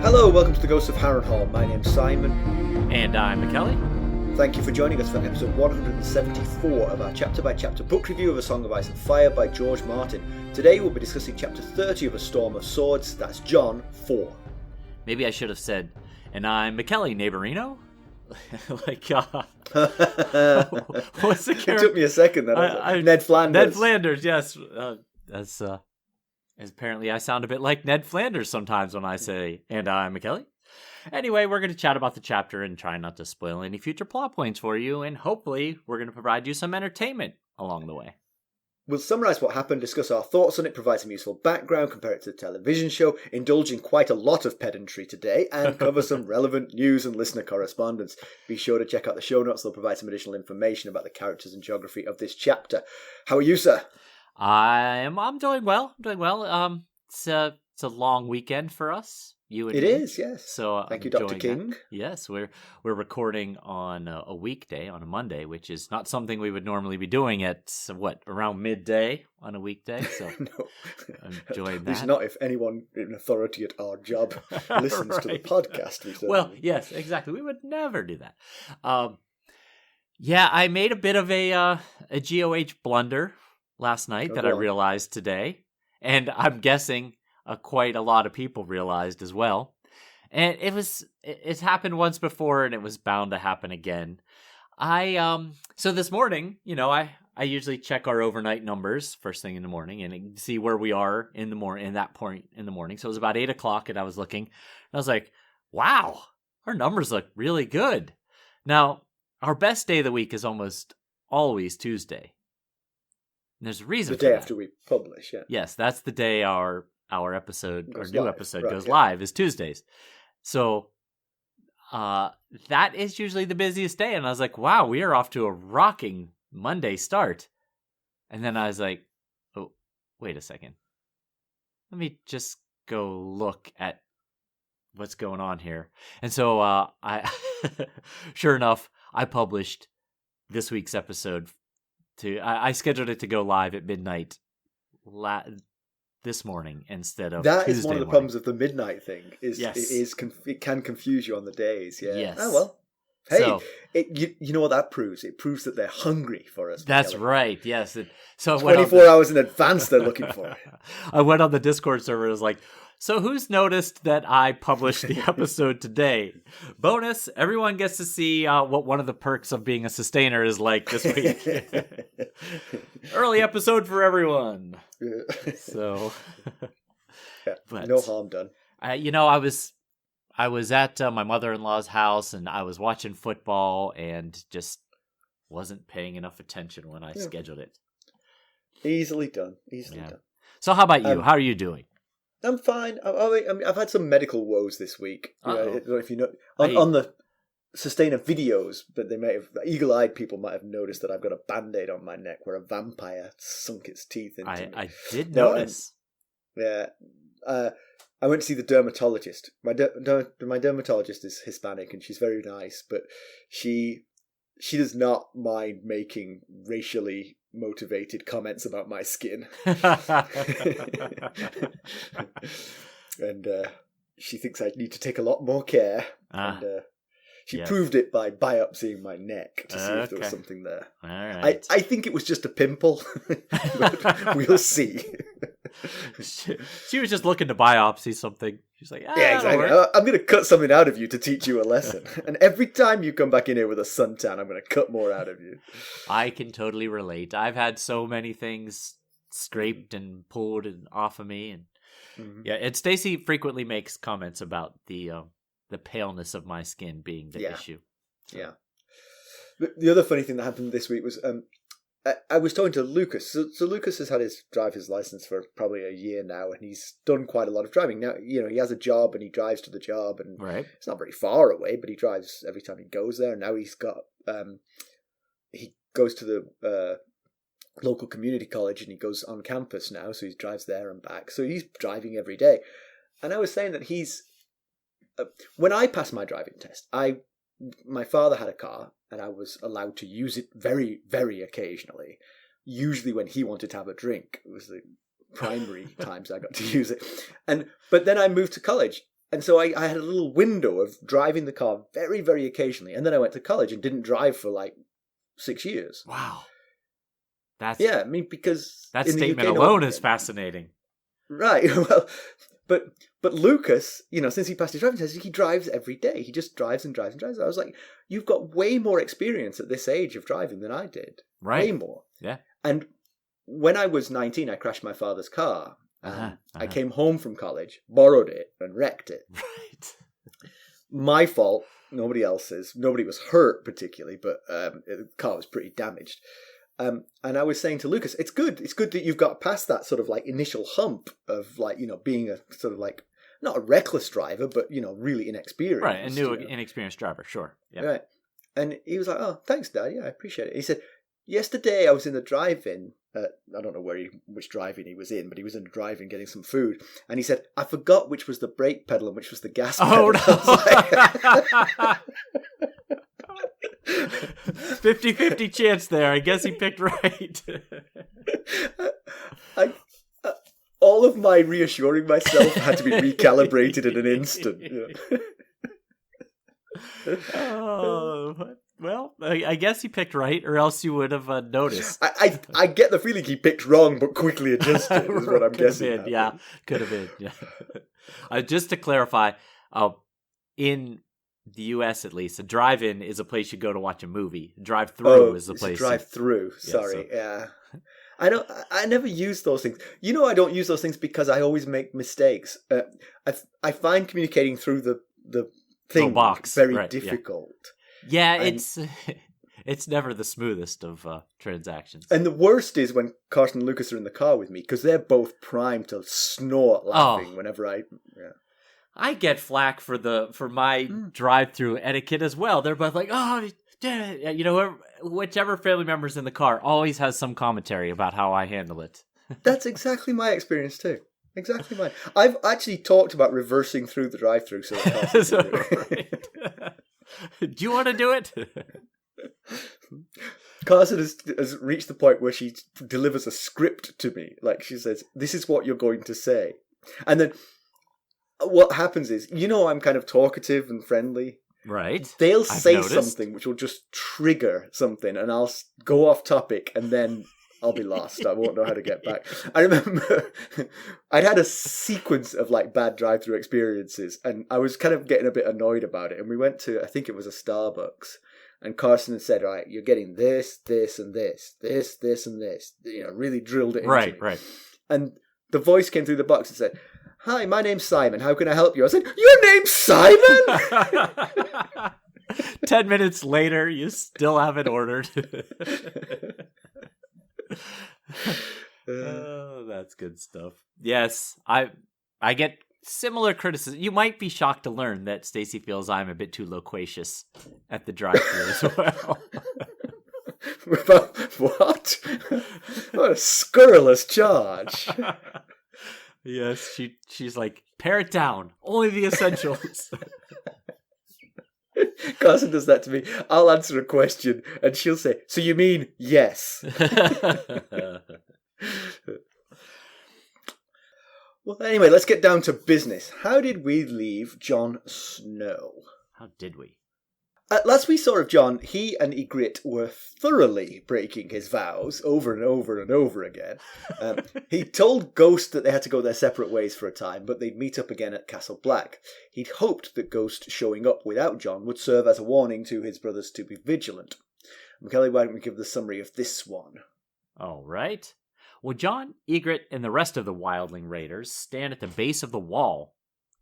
Hello, welcome to the Ghosts of Harrenhal. My name's Simon. And I'm Mackelly. Thank you for joining us for episode 174 of our chapter-by-chapter book review of A Song of Ice and Fire by George Martin. Today we'll be discussing chapter 30 of A Storm of Swords. That's Jon 4. Maybe I should have said, and I'm Mackelly, neighborino? What's the character? It took me a second. Ned Flanders. Ned Flanders, yes. That's apparently I sound a bit like Ned Flanders sometimes when I say, and I'm Mackelly. Anyway, we're going to chat about the chapter and try not to spoil any future plot points for you, and hopefully we're going to provide you some entertainment along the way. We'll summarise what happened, discuss our thoughts on it, provide some useful background, compare it to the television show, indulge in quite a lot of pedantry today, and cover some relevant news and listener correspondence. Be sure to check out the show notes, they'll provide some additional information about the characters and geography of this chapter. How are you, sir? I'm doing well. It's a long weekend for us. You and it me. Is, yes. So thank you, Dr. King. That. Yes, we're recording on a weekday, on a Monday, which is not something we would normally be doing at around midday on a weekday. So no, I'm enjoying that. At least not if anyone in authority at our job listens right. to the podcast. Well, yes, exactly. We would never do that. Yeah, I made a bit of a GOH blunder last night that I realized today, and I'm guessing quite a lot of people realized as well. And it's happened once before, and it was bound to happen again. So this morning, I usually check our overnight numbers first thing in the morning and see where we are in that point in the morning. So it was about 8:00, and I was looking, and I was like, wow, our numbers look really good. Now, our best day of the week is almost always Tuesday. And there's a reason for that. The day after we publish, yeah. Yes, that's the day our episode, our new episode goes yeah. live, is Tuesdays. So that is usually the busiest day. And I was like, wow, we are off to a rocking Monday start. And then I was like, oh, wait a second. Let me just go look at what's going on here. And so I, sure enough, I published this week's episode. I scheduled it to go live at midnight this morning instead of that Tuesday is one of the morning. problems of the midnight thing. Yes. It can confuse you on the days. Yeah. Yes. Oh well. Hey, So, you know what that proves? It proves that they're hungry for us. that's Mackelly. right. Yes. So 24 hours in advance, they're looking for it. I went on the Discord server and was like, so who's noticed that I published the episode today? Bonus, everyone gets to see what one of the perks of being a sustainer is like this week. Early episode for everyone. So, yeah, but, no harm done. I was at my mother-in-law's house, and I was watching football and just wasn't paying enough attention when I scheduled it. Easily done. Done. So how about you? How are you doing? I'm fine. I mean, I've had some medical woes this week. I don't know if you know on the Sustainer videos, but they may have eagle-eyed people might have noticed that I've got a band-aid on my neck where a vampire sunk its teeth into me. I did notice. Yeah. I went to see the dermatologist. My dermatologist is Hispanic and she's very nice, but she does not mind making racially motivated comments about my skin. And she thinks I need to take a lot more care. And she proved it by biopsying my neck to see if there was something there. All right. I think it was just a pimple. We'll see. She was just looking to biopsy something. She's like, yeah, exactly. I'm going to cut something out of you to teach you a lesson. And every time you come back in here with a suntan, I'm going to cut more out of you. I can totally relate. I've had so many things scraped and pulled and off of me, and yeah. And Stacy frequently makes comments about the paleness of my skin being the issue. So. Yeah. But the other funny thing that happened this week was I was talking to Lucas. So Lucas has had his driver's license for probably a year now, and he's done quite a lot of driving. Now, he has a job and he drives to the job, and it's not very far away, but he drives every time he goes there. And now he's got he goes to the local community college and he goes on campus now, so he drives there and back. So he's driving every day. And I was saying that he's when I passed my driving test, my father had a car and I was allowed to use it very, very occasionally. Usually when he wanted to have a drink. It was the primary times I got to use it. But then I moved to college And so I had a little window of driving the car very, very occasionally. And then I went to college and didn't drive for like 6 years. Wow. Yeah, I mean, because... That statement alone is fascinating. Right, well, but Lucas, since he passed his driving test, he drives every day. He just drives and drives and drives. I was like, you've got way more experience at this age of driving than I did. Right. Way more. Yeah. And when I was 19, I crashed my father's car. I came home from college, borrowed it, and wrecked it. Right. My fault, nobody else's. Nobody was hurt particularly, but the car was pretty damaged. And I was saying to Lucas, it's good that you've got past that sort of like initial hump of like, being a sort of like, not a reckless driver, but, really inexperienced. Right, a new, inexperienced driver, sure. Yeah. Right. And he was like, oh, thanks, Dad. Yeah, I appreciate it. He said, yesterday I was in the drive-in. I don't know which drive-in he was in, but he was in the drive-in getting some food. And he said, I forgot which was the brake pedal and which was the gas pedal. Oh, no. 50-50 chance there. I guess he picked right. All of my reassuring myself had to be recalibrated in an instant. Oh, well, I guess he picked right, or else you would have noticed. I get the feeling he picked wrong, but quickly adjusted, is what I'm guessing. Could have been, yeah. Just to clarify, in the U.S. at least, a drive-in is a place you go to watch a movie. Drive-through is the place. Drive-through. Sorry, yeah. I never use those things. I don't use those things because I always make mistakes. I find communicating through the thing box very difficult. Yeah, it's never the smoothest of transactions. And the worst is when Carson and Lucas are in the car with me because they're both primed to snort laughing whenever I. Yeah. I get flack for my drive-through etiquette as well. They're both like, oh, whichever family member's in the car always has some commentary about how I handle it. That's exactly my experience too. Exactly mine. I've actually talked about reversing through the drive-through. So right. Do you want to do it? Carson has reached the point where she delivers a script to me. Like she says, this is what you're going to say. And then what happens is, I'm kind of talkative and friendly. Right. They'll say something which will just trigger something and I'll go off topic and then I'll be lost. I won't know how to get back. I remember I'd had a sequence of like bad drive-through experiences and I was kind of getting a bit annoyed about it. And we went to, I think it was a Starbucks, and Carson had said, right, you're getting this, this, and this, and this, really drilled it into me. Right. And the voice came through the box and said, hi, my name's Simon. How can I help you? I said, your name's Simon? 10 minutes later, you still haven't ordered. Oh, that's good stuff. Yes, I get similar criticism. You might be shocked to learn that Stacy feels I'm a bit too loquacious at the drive-thru as well. What? What a scurrilous charge. Yes, she's like, pare it down. Only the essentials. Carson does that to me. I'll answer a question and she'll say, so you mean yes? Well, anyway, let's get down to business. How did we leave Jon Snow? How did we? Last we saw of Jon, he and Yigrette were thoroughly breaking his vows over and over and over again. He told Ghost that they had to go their separate ways for a time, but they'd meet up again at Castle Black. He'd hoped that Ghost showing up without Jon would serve as a warning to his brothers to be vigilant. Mackelly, why don't we give the summary of this one? All right. Well, Jon, Yigrette, and the rest of the wildling raiders stand at the base of the wall.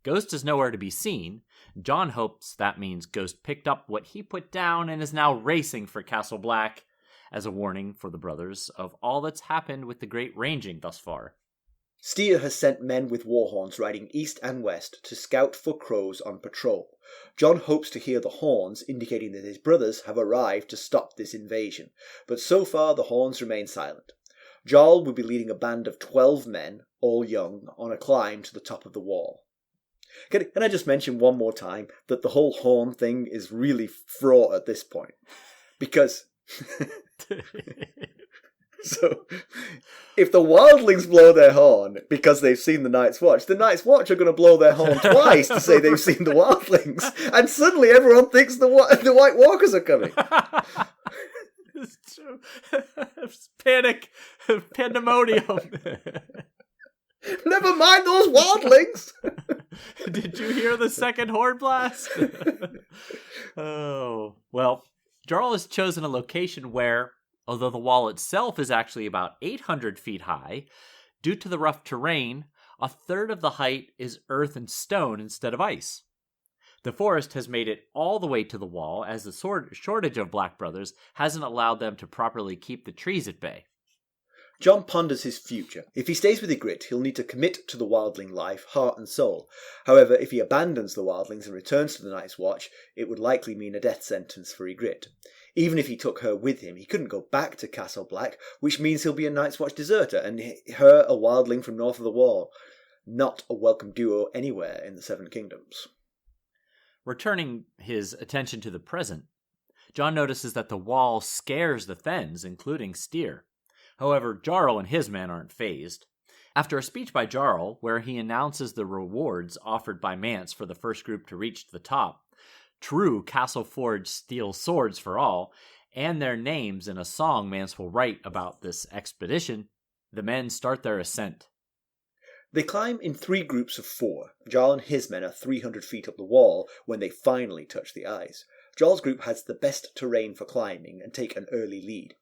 Ghost is nowhere to be seen. Jon hopes that means Ghost picked up what he put down and is now racing for Castle Black as a warning for the brothers of all that's happened with the great ranging thus far. Styr has sent men with warhorns riding east and west to scout for crows on patrol. Jon hopes to hear the horns, indicating that his brothers have arrived to stop this invasion, but so far the horns remain silent. Jarl will be leading a band of 12 men, all young, on a climb to the top of the wall. Can I just mention one more time that the whole horn thing is really fraught at this point? Because So, if the wildlings blow their horn because they've seen the Night's Watch, the Night's Watch are going to blow their horn twice to say they've seen the wildlings, and suddenly everyone thinks the White Walkers are coming. It's true. Panic, pandemonium. Never mind those wildlings. Did you hear the second horn blast? Oh, well, Jarl has chosen a location where, although the wall itself is actually about 800 feet high, due to the rough terrain, a third of the height is earth and stone instead of ice. The forest has made it all the way to the wall, as the shortage of Black Brothers hasn't allowed them to properly keep the trees at bay. Jon ponders his future. If he stays with Yigrette, he'll need to commit to the wildling life, heart and soul. However, if he abandons the wildlings and returns to the Night's Watch, it would likely mean a death sentence for Yigrette. Even if he took her with him, he couldn't go back to Castle Black, which means he'll be a Night's Watch deserter, and her a wildling from north of the wall. Not a welcome duo anywhere in the Seven Kingdoms. Returning his attention to the present, Jon notices that the wall scares the Thenns, including Styr. However, Jarl and his men aren't fazed. After a speech by Jarl, where he announces the rewards offered by Mance for the first group to reach the top, true castle-forged steel swords for all, and their names in a song Mance will write about this expedition, the men start their ascent. They climb in 3 groups of 4. Jarl and his men are 300 feet up the wall when they finally touch the ice. Jarl's group has the best terrain for climbing and take an early lead.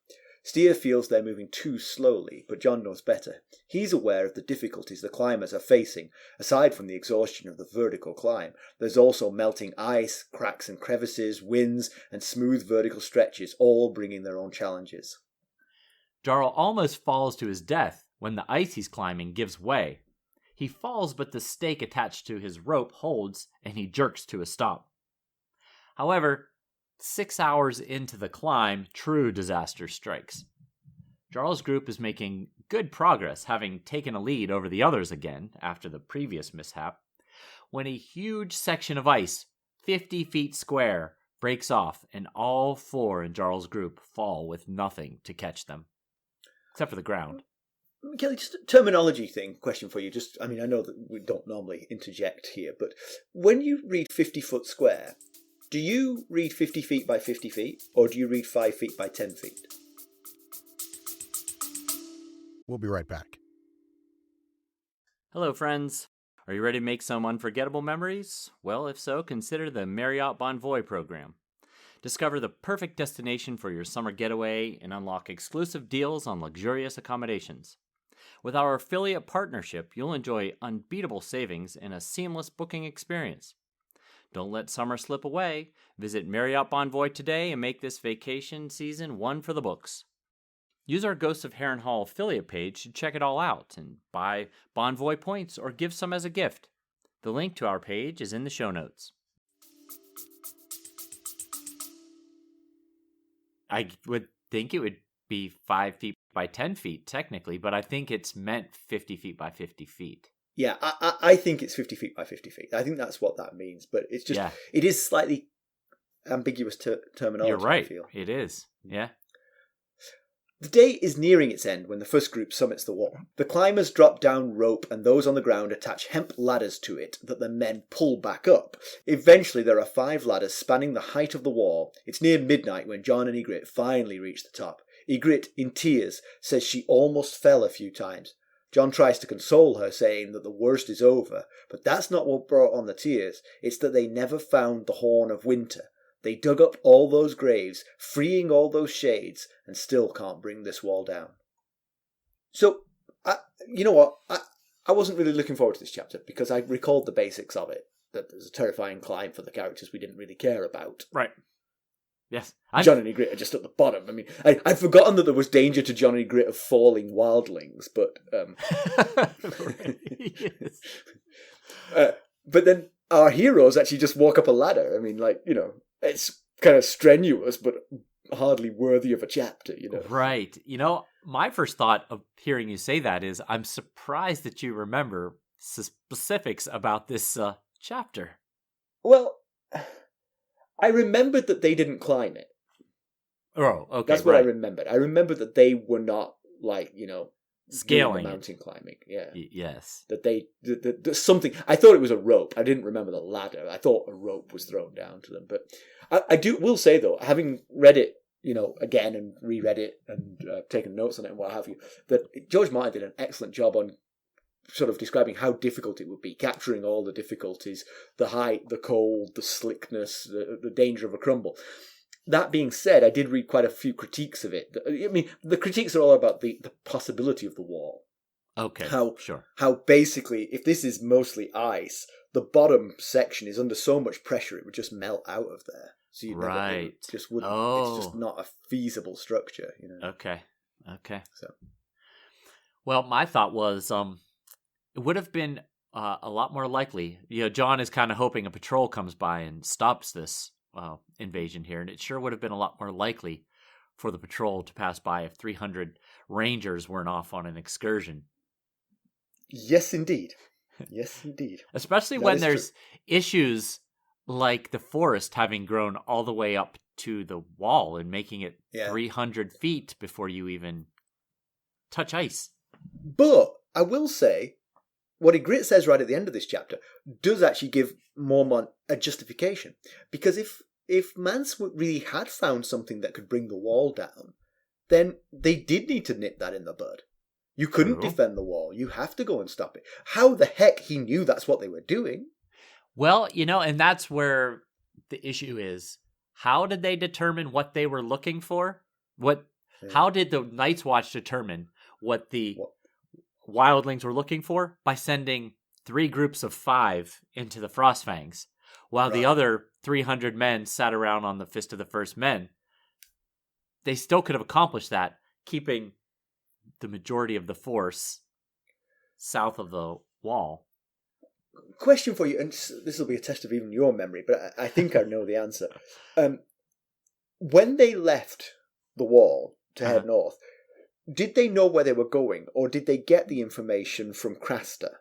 Styr feels they're moving too slowly, but Jon knows better. He's aware of the difficulties the climbers are facing. Aside from the exhaustion of the vertical climb, there's also melting ice, cracks and crevices, winds, and smooth vertical stretches, all bringing their own challenges. Jarl almost falls to his death when the ice he's climbing gives way. He falls, but the stake attached to his rope holds, and he jerks to a stop. However, 6 hours into the climb, true disaster strikes. Jarl's group is making good progress, having taken a lead over the others again after the previous mishap, when a huge section of ice, 50 feet square, breaks off, and all 4 in Jarl's group fall with nothing to catch them, except for the ground. Mackelly, just a terminology question for you. I know that we don't normally interject here, but when you read 50 foot square, do you read 50 feet by 50 feet, or do you read 5 feet by 10 feet? We'll be right back. Hello, friends. Are you ready to make some unforgettable memories? Well, if so, consider the Marriott Bonvoy program. Discover the perfect destination for your summer getaway and unlock exclusive deals on luxurious accommodations. With our affiliate partnership, you'll enjoy unbeatable savings and a seamless booking experience. Don't let summer slip away. Visit Marriott Bonvoy today and make this vacation season one for the books. Use our Ghosts of Harrenhal affiliate page to check it all out and buy Bonvoy points or give some as a gift. The link to our page is in the show notes. I would think it would be 5 feet by 10 feet technically, but I think it's meant 50 feet by 50 feet. Yeah, I think it's 50 feet by 50 feet. I think that's what that means, but it's just, It is slightly ambiguous terminology. You're right, I feel. It is, yeah. The day is nearing its end when the first group summits the wall. The climbers drop down rope and those on the ground attach hemp ladders to it that the men pull back up. Eventually there are 5 ladders spanning the height of the wall. It's near midnight when Jon and Yigrette finally reach the top. Yigrette, in tears, says she almost fell a few times. Jon tries to console her, saying that the worst is over, but that's not what brought on the tears. It's that they never found the Horn of Winter. They dug up all those graves, freeing all those shades, and still can't bring this wall down. So, you know what? I wasn't really looking forward to this chapter because I recalled the basics of it. That there's a terrifying climb for the characters we didn't really care about. Right. Yes. Jon and Yigrette are just at the bottom. I mean, I'd forgotten that there was danger to Jon and Yigrette of falling wildlings, but... Yes. But then our heroes actually just walk up a ladder. I mean, it's kind of strenuous, but hardly worthy of a chapter, Right. My first thought of hearing you say that is, I'm surprised that you remember specifics about this chapter. Well, I remembered that they didn't climb it. Oh, okay. That's what I remembered. I remembered that they were not like, Scaling doing the it. mountain climbing. Yeah. Yes. That something. I thought it was a rope. I didn't remember the ladder. I thought a rope was thrown down to them. But I will say though, having read it, again and reread it and taken notes on it and what have you, that George Martin did an excellent job on sort of describing how difficult it would be, capturing all the difficulties, the height, the cold, the slickness, the danger of a crumble. That being said, I did read quite a few critiques of it. I mean, the critiques are all about the possibility of the wall. Okay, sure. How basically, if this is mostly ice, the bottom section is under so much pressure it would just melt out of there. So you right. Just wouldn't. Oh. It's just not a feasible structure. Okay. So, well, my thought was, it would have been a lot more likely. Jon is kind of hoping a patrol comes by and stops this invasion here, and it sure would have been a lot more likely for the patrol to pass by if 300 rangers weren't off on an excursion. Yes, indeed. Yes, indeed. Especially when there's issues like the forest having grown all the way up to the wall and making it 300 feet before you even touch ice. But I will say, what Yigrette says right at the end of this chapter does actually give Mormont a justification. Because if Mance really had found something that could bring the wall down, then they did need to nip that in the bud. You couldn't defend the wall. You have to go and stop it. How the heck he knew that's what they were doing? Well, and that's where the issue is. How did they determine what they were looking for? How did the Night's Watch determine what the wildlings were looking for? By sending 3 groups of 5 into the Frostfangs, while the other 300 men sat around on the Fist of the First Men. They still could have accomplished that, keeping the majority of the force south of the wall. Question for you, and this will be a test of even your memory, but I think I know the answer. When they left the wall to head north, did they know where they were going, or did they get the information from Craster?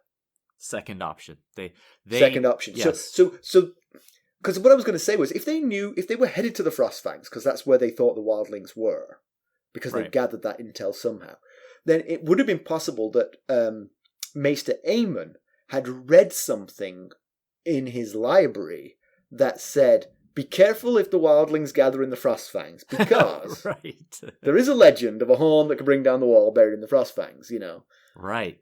Second option. Second option. Yes. So, because what I was going to say was, if they were headed to the Frostfangs, because that's where they thought the wildlings were, because they gathered that intel somehow, then it would have been possible that Maester Aemon had read something in his library that said, be careful if the wildlings gather in the Frostfangs, because there is a legend of a horn that can bring down the wall buried in the Frostfangs, Right.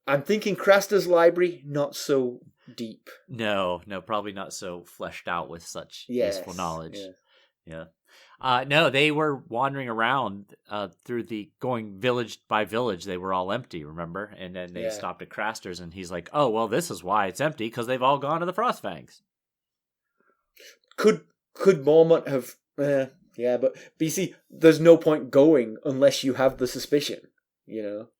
I'm thinking Craster's library, not so deep. No, probably not so fleshed out with such useful knowledge. Yeah. No, they were wandering around going village by village. They were all empty, remember? And then they stopped at Craster's, and he's like, oh, well, this is why it's empty, because they've all gone to the Frostfangs. Could Mormont have... but you see, there's no point going unless you have the suspicion,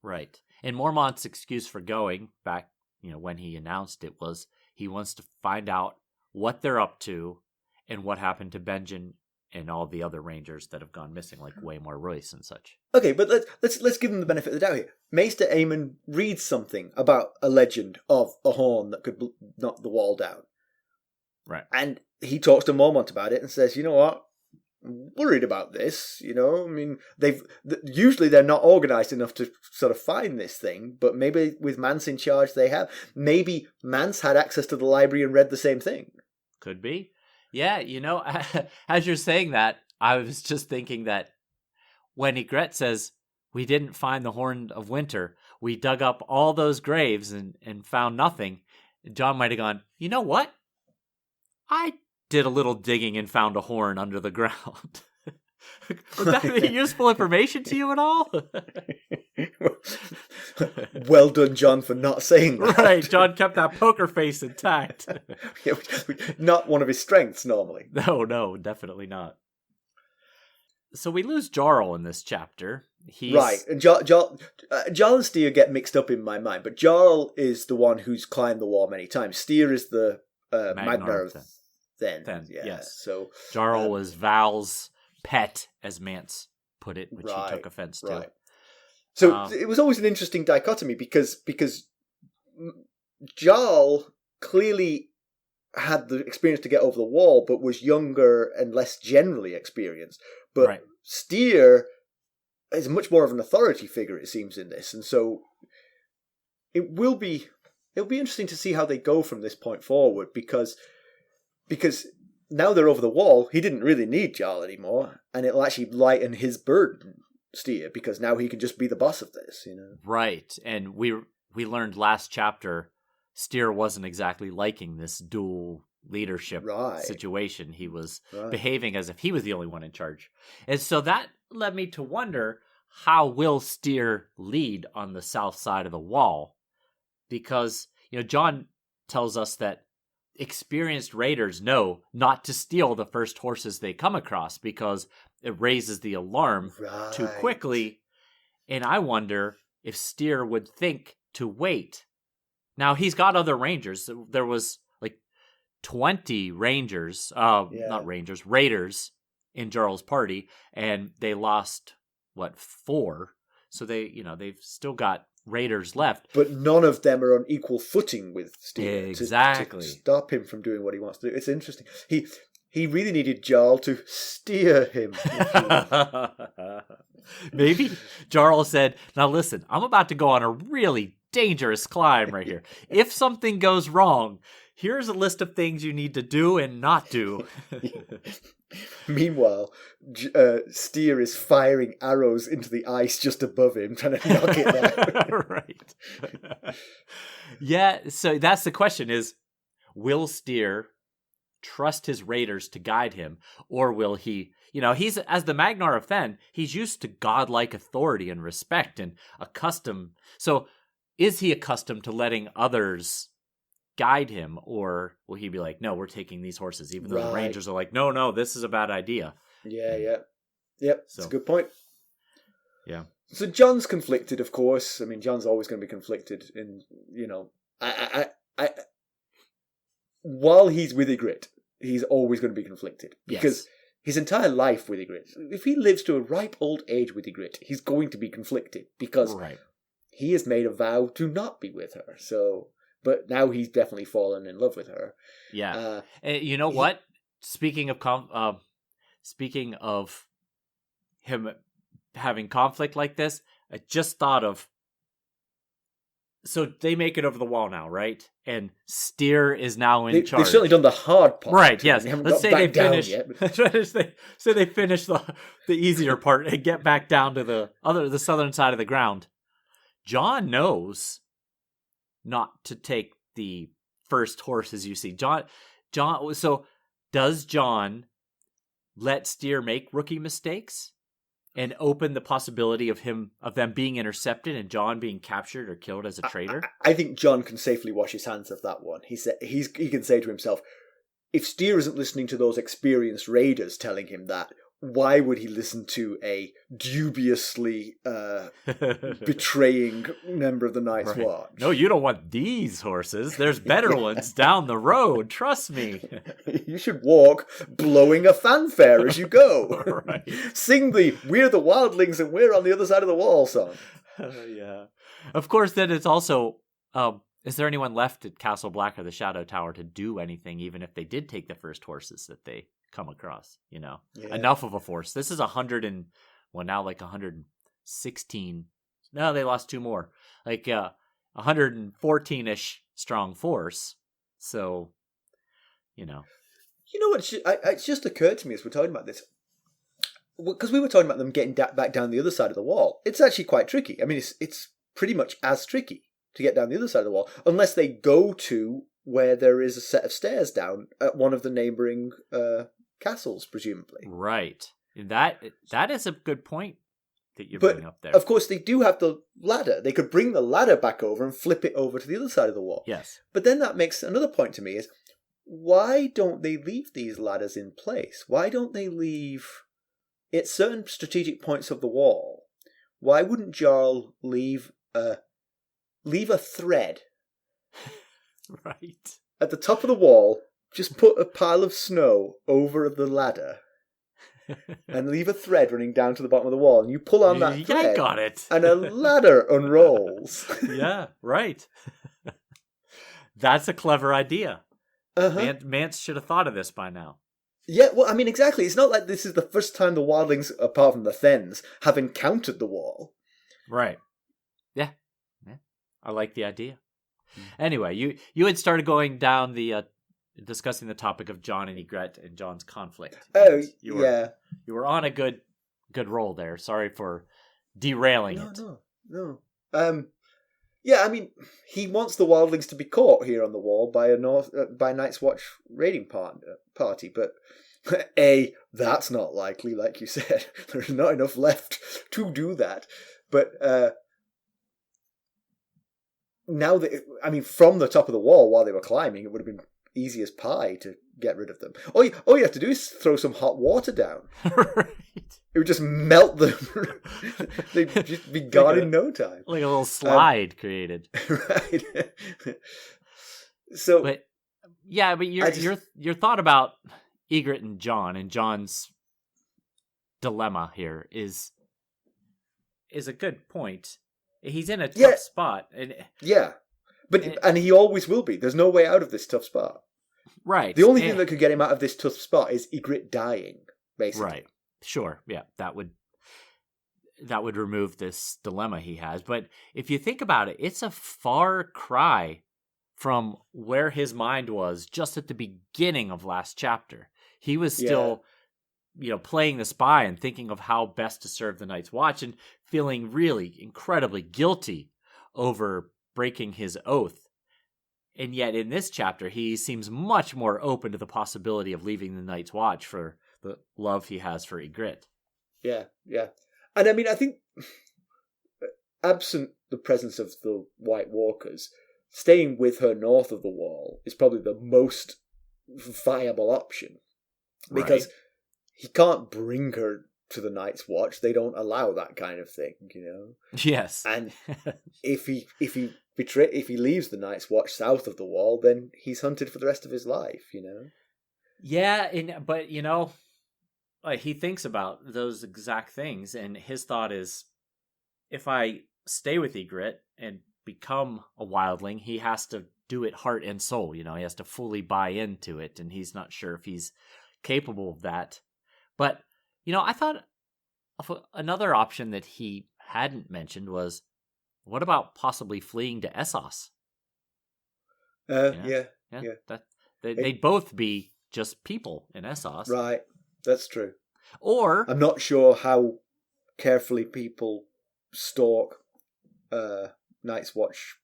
Right. And Mormont's excuse for going, back when he announced it, was he wants to find out what they're up to and what happened to Benjen and all the other rangers that have gone missing, like Waymore Royce and such. Okay, but let's give them the benefit of the doubt here. Maester Aemon reads something about a legend of a horn that could knock the wall down. Right. And he talks to Mormont about it and says, you know what? I'm worried about this, I mean, usually they're not organised enough to sort of find this thing, but maybe with Mance in charge they have. Maybe Mance had access to the library and read the same thing. Could be. Yeah, as you're saying that, I was just thinking that when Yigrette says, we didn't find the Horn of Winter, we dug up all those graves and found nothing, Jon might have gone, you know what? I did a little digging and found a horn under the ground. Was that any useful information to you at all? Well done, Jon, for not saying that. Right, Jon kept that poker face intact. Not one of his strengths, normally. No, definitely not. So we lose Jarl in this chapter. Right, and Jarl and Styr get mixed up in my mind, but Jarl is the one who's climbed the wall many times. Styr is the Magnar of Then. Yes. So Jarl was Val's pet, as Mance put it, which he took offense to. Right. So it was always an interesting dichotomy because Jarl clearly had the experience to get over the wall, but was younger and less generally experienced. But Styr is much more of an authority figure, it seems, in this. And so it'll be interesting to see how they go from this point forward, because now they're over the wall, he didn't really need Jarl anymore, and it'll actually lighten his burden, Styr, because now he can just be the boss of this, you know. Right, and we learned last chapter Styr wasn't exactly liking this dual leadership situation. He was behaving as if he was the only one in charge. And so that led me to wonder, how will Styr lead on the south side of the wall? Because, Jon tells us that experienced raiders know not to steal the first horses they come across because it raises the alarm too quickly. And I wonder if Styr would think to wait. Now, he's got other rangers. There was 20 raiders in Jarl's party, and they lost 4. So they've still got raiders left, but none of them are on equal footing with Styr. Exactly, to stop him from doing what he wants to do. It's interesting. He really needed Jarl to steer him. Maybe Jarl said, "Now listen, I'm about to go on a really dangerous climb right here. If something goes wrong, here's a list of things you need to do and not do." Meanwhile, Styr is firing arrows into the ice just above him, trying to knock it down. Right. Yeah, so that's the question is, will Styr trust his raiders to guide him, or will he, he's, as the Magnar of Fen, he's used to godlike authority and respect and accustomed. So is he accustomed to letting others guide him, or will he be like, no, we're taking these horses, even though the rangers are like, no, this is a bad idea? Yep, that's a good point. Yeah. So Jon's conflicted, of course. I mean, Jon's always going to be conflicted in, while he's with Yigrette, he's always going to be conflicted, because his entire life with Yigrette, if he lives to a ripe old age with Yigrette, he's going to be conflicted, because he has made a vow to not be with her. So, but now he's definitely fallen in love with her. Yeah. You know what? Speaking of him having conflict like this, I just thought of. So they make it over the wall now, right? And Styr is now in charge. They've certainly done the hard part, right? Yes. Let's say they finish. So they finish the easier part and get back down to the southern side of the ground. Jon knows not to take the first horses you see. Jon. So does Jon let Styr make rookie mistakes and open the possibility of them being intercepted and Jon being captured or killed as a traitor? I think Jon can safely wash his hands of that one. He can say to himself, if Styr isn't listening to those experienced raiders telling him that, why would he listen to a dubiously betraying member of the Night's Watch? No, you don't want these horses. There's better ones down the road. Trust me. You should walk blowing a fanfare as you go. Sing the "We're the Wildlings and we're on the other side of the wall" song. Yeah. Of course, then it's also... is there anyone left at Castle Black or the Shadow Tower to do anything, even if they did take the first horses that they come across? Enough of a force. This is 116. No, they lost 2 more. 114-ish strong force. So, You know what? It's just occurred to me as we're talking about this, because we were talking about them getting back down the other side of the wall. It's actually quite tricky. I mean, it's pretty much as tricky to get down the other side of the wall, unless they go to where there is a set of stairs down at one of the neighbouring castles, presumably. Right. That is a good point that you bring up there. Of course, they do have the ladder. They could bring the ladder back over and flip it over to the other side of the wall. Yes. But then that makes another point to me is, why don't they leave these ladders in place? Why don't they leave, at certain strategic points of the wall, why wouldn't Jarl leave a thread right at the top of the wall, just put a pile of snow over the ladder and leave a thread running down to the bottom of the wall, and you pull on that thread, I got it. and a ladder unrolls. Yeah, right. That's a clever idea. Mance should have thought of this by now. Yeah, well, I mean, exactly. It's not like this is the first time the wildlings, apart from the Thens, have encountered the wall. Right. Yeah. I like the idea. Anyway, you had started going down the discussing the topic of Jon and Yigrette and Jon's conflict. Oh, You were on a good roll there. Sorry for derailing it. No. Yeah, I mean, he wants the wildlings to be caught here on the wall by by Night's Watch raiding party, but that's not likely, like you said. There's not enough left to do that. But now from the top of the wall while they were climbing, it would have been easy as pie to get rid of them. All you have to do is throw some hot water down. Right. It would just melt them. They'd just be gone in no time. Like a little slide created. Right. So, but your thought about Yigrette and Jon and Jon's dilemma here is a good point. He's in a tough spot, and he always will be. There's no way out of this tough spot. Right. The only thing that could get him out of this tough spot is Yigrette dying, basically. Right. Sure. Yeah. That would remove this dilemma he has. But if you think about it, it's a far cry from where his mind was just at the beginning of last chapter. He was still, playing the spy and thinking of how best to serve the Night's Watch and feeling really incredibly guilty over breaking his oath. And yet in this chapter, he seems much more open to the possibility of leaving the Night's Watch for the love he has for Yigrette. Yeah. And I mean, I think, absent the presence of the White Walkers, staying with her north of the wall is probably the most viable option. Because he can't bring her to the Night's Watch. They don't allow that kind of thing, Yes. And if he leaves the Night's Watch south of the wall, then he's hunted for the rest of his life, Yeah, but like he thinks about those exact things, and his thought is, if I stay with Yigrette and become a wildling, he has to do it heart and soul. He has to fully buy into it, and he's not sure if he's capable of that. But I thought another option that he hadn't mentioned was, what about possibly fleeing to Essos? Yeah. They'd both be just people in Essos. Right, that's true. Or I'm not sure how carefully people stalk Night's Watch.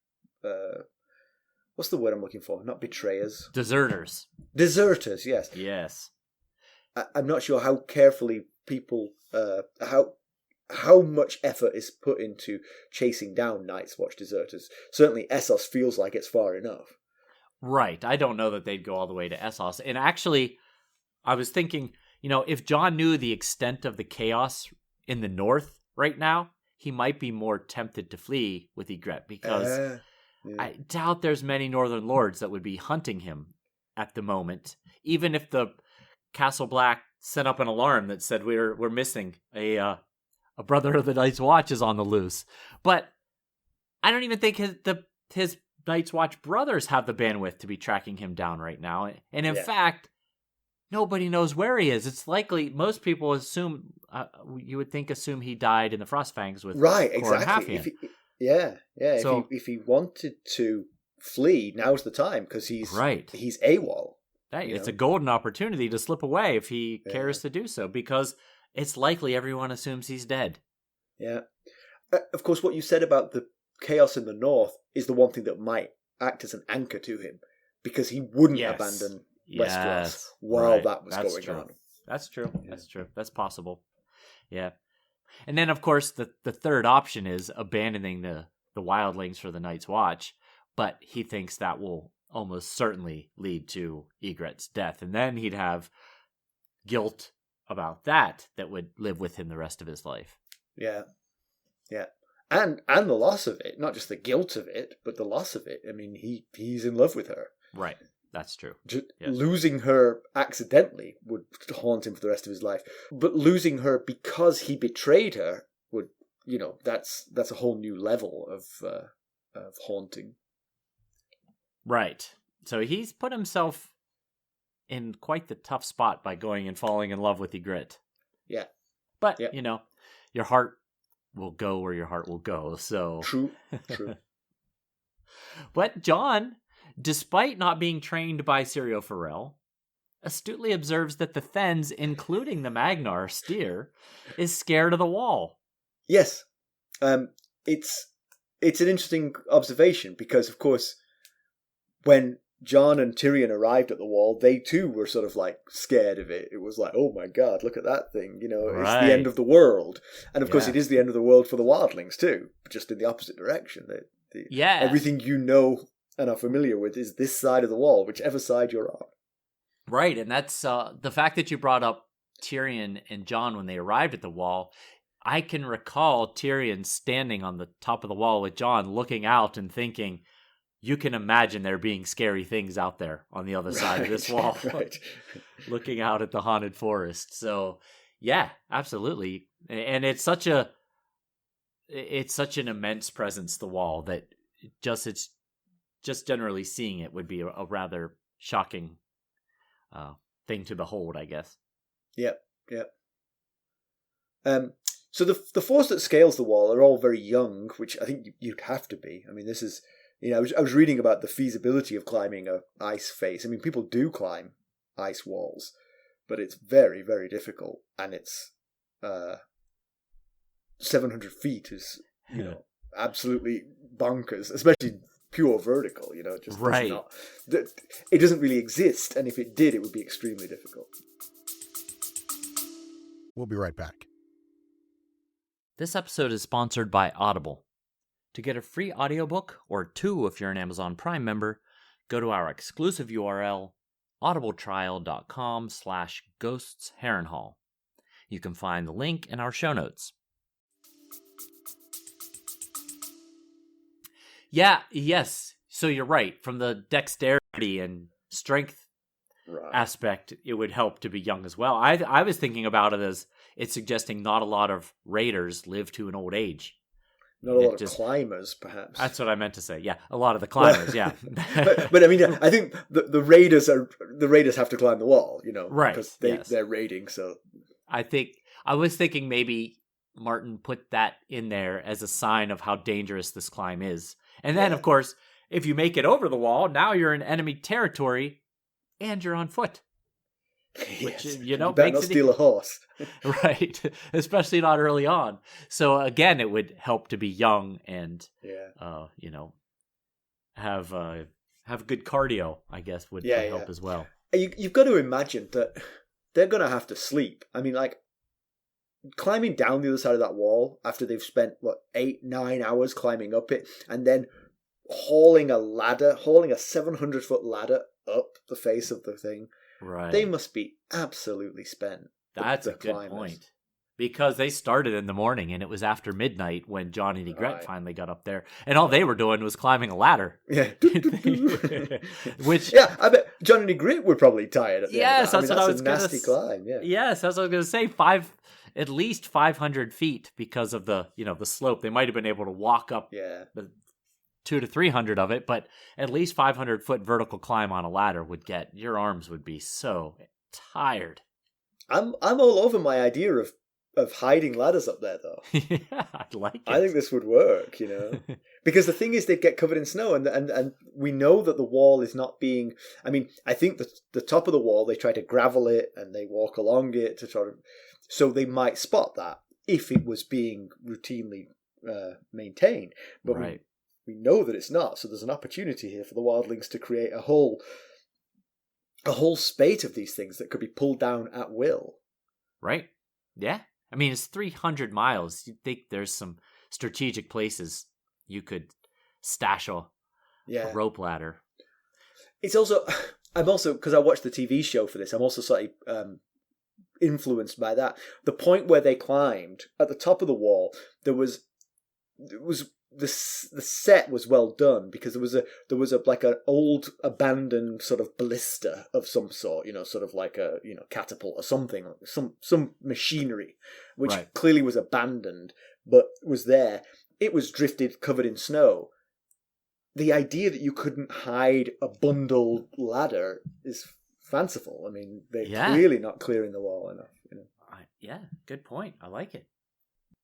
What's the word I'm looking for? Not betrayers. Deserters, yes. Yes. I'm not sure how carefully people, how much effort is put into chasing down Night's Watch deserters. Certainly Essos feels like it's far enough. Right. I don't know that they'd go all the way to Essos. And actually, I was thinking, if Jon knew the extent of the chaos in the north right now, he might be more tempted to flee with Yigrette, because I doubt there's many northern lords that would be hunting him at the moment. Even if the Castle Black sent up an alarm that said we're missing a brother of the Night's Watch is on the loose. But I don't even think his Night's Watch brothers have the bandwidth to be tracking him down right now. And in fact, nobody knows where he is. It's likely most people assume assume he died in the Frostfangs with exactly. If he wanted to flee, now's the time, because he's AWOL. It's a golden opportunity to slip away if he cares to do so, because it's likely everyone assumes he's dead. Yeah. Of course, what you said about the chaos in the north is the one thing that might act as an anchor to him, because he wouldn't abandon Westeros while that was going on. That's true. Yeah. That's true. That's possible. Yeah. And then, of course, the third option is abandoning the wildlings for the Night's Watch, but he thinks that will almost certainly lead to Ygrette's death, and then he'd have guilt about that would live with him the rest of his life. Yeah. And the loss of it, not just the guilt of it, but the loss of it. I mean, he's in love with her. Right. That's true. Losing her accidentally would haunt him for the rest of his life. But losing her because he betrayed her would, that's a whole new level of haunting. Right. So he's put himself in quite the tough spot by going and falling in love with Yigrette. Yeah. But, Yeah. Your heart will go where your heart will go, so... True. But Jon, despite not being trained by Peril, astutely observes that the Thenns, including the Magnar, Styr, is scared of the wall. Yes. It's an interesting observation because, of course, when Jon and Tyrion arrived at the wall, they too were sort of like scared of it. It was like, oh my god, look at that thing. It's the end of the world. And of course, it is the end of the world for the wildlings too, just in the opposite direction. Everything you know and are familiar with is this side of the wall, whichever side you're on. Right, and that's the fact that you brought up Tyrion and Jon when they arrived at the wall. I can recall Tyrion standing on the top of the wall with Jon, looking out and thinking, you can imagine there being scary things out there on the other side of this wall, looking out at the haunted forest. So, yeah, absolutely. And it's such an immense presence, the wall, that it's just generally seeing it would be a rather shocking thing to behold, I guess. Yep. So the force that scales the wall are all very young, which I think you'd have to be. I mean, this is, I was reading about the feasibility of climbing a ice face. I mean, people do climb ice walls, but it's very, very difficult, and it's 700 feet is absolutely bonkers, especially pure vertical. Just right. It doesn't really exist, and if it did, it would be extremely difficult. We'll be right back. This episode is sponsored by Audible. To get a free audiobook, or 2 if you're an Amazon Prime member, go to our exclusive URL, audibletrial.com/ghostsharrenhal. You can find the link in our show notes. Yes. So you're right. From the dexterity and strength aspect, it would help to be young as well. I was thinking about it as it's suggesting not a lot of raiders live to an old age. Not a lot of climbers, perhaps. That's what I meant to say. Yeah, a lot of the climbers. Yeah, but I mean, I think the raiders have to climb the wall, right? Because they're raiding. So I was thinking maybe Martin put that in there as a sign of how dangerous this climb is, and then of course, if you make it over the wall, now you're in enemy territory, and you're on foot. Which, you better not steal a horse. Right. Especially not early on. So again, it would help to be young and, have good cardio, I guess, would help as well. You've got to imagine that they're going to have to sleep. I mean, like, climbing down the other side of that wall after they've spent, 8-9 hours climbing up it, and then hauling a 700-foot ladder up the face of the thing. Right. They must be absolutely spent. That's a good point. Because they started in the morning, and it was after midnight when Jon and Yigrette finally got up there. And all they were doing was climbing a ladder. Yeah. Which, I bet Jon and Yigrette were probably tired at the end of that. That's what I was going to say. That's a nasty climb, yeah. Yes, that's what I was going to say. At least 500 feet because of the slope. They might have been able to walk up the 200 to 300 of it, but at least 500-foot vertical climb on a ladder your arms would be so tired. I'm all over my idea of hiding ladders up there, though. Yeah, I'd like it. I think this would work, because the thing is, they'd get covered in snow, and we know that the wall is not being. I mean, I think the top of the wall, they try to gravel it and they walk along it to try to, so they might spot that if it was being routinely maintained, but right. We know that it's not, so there's an opportunity here for the wildlings to create a whole spate of these things that could be pulled down at will. Right. Yeah. I mean, it's 300 miles. You'd think there's some strategic places you could stash a rope ladder. It's also, because I watched the TV show for this, I'm also slightly influenced by that. The point where they climbed, at the top of the wall, the set was well done because there was like an old abandoned sort of ballista of some sort, sort of like a catapult or something, some machinery which clearly was abandoned but was there. It was drifted, covered in snow. The idea that you couldn't hide a bundled ladder is fanciful. I mean, they're Yeah. clearly not clearing the wall enough. Yeah, good point. I like it.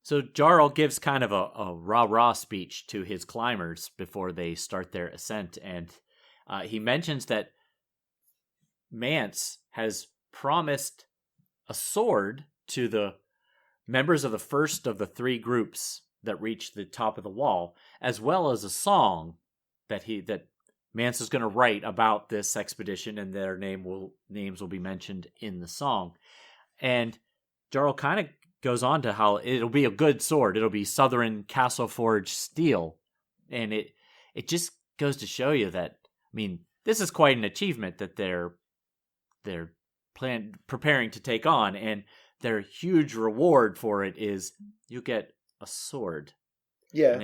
So Jarl gives kind of a rah-rah speech to his climbers before they start their ascent, and he mentions that Mance has promised a sword to the members of the first of the 3 groups that reach the top of the wall, as well as a song that Mance is going to write about this expedition, and their names will be mentioned in the song. And Jarl kind of goes on to how it'll be a good sword. It'll be Southern Castle Forged steel, and it just goes to show you that, I mean, this is quite an achievement that they're preparing to take on, and their huge reward for it is you get a sword. Yeah. And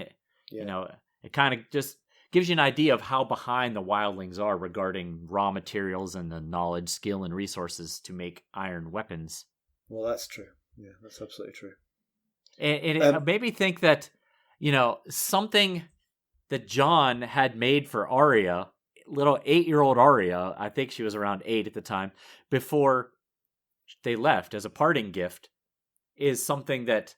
it kind of just gives you an idea of how behind the wildlings are regarding raw materials and the knowledge, skill, and resources to make iron weapons. Well, that's true. Yeah, that's absolutely true. And it made me think that, something that Jon had made for Arya, little 8-year-old Arya, I think she was around 8 at the time, before they left as a parting gift, is something that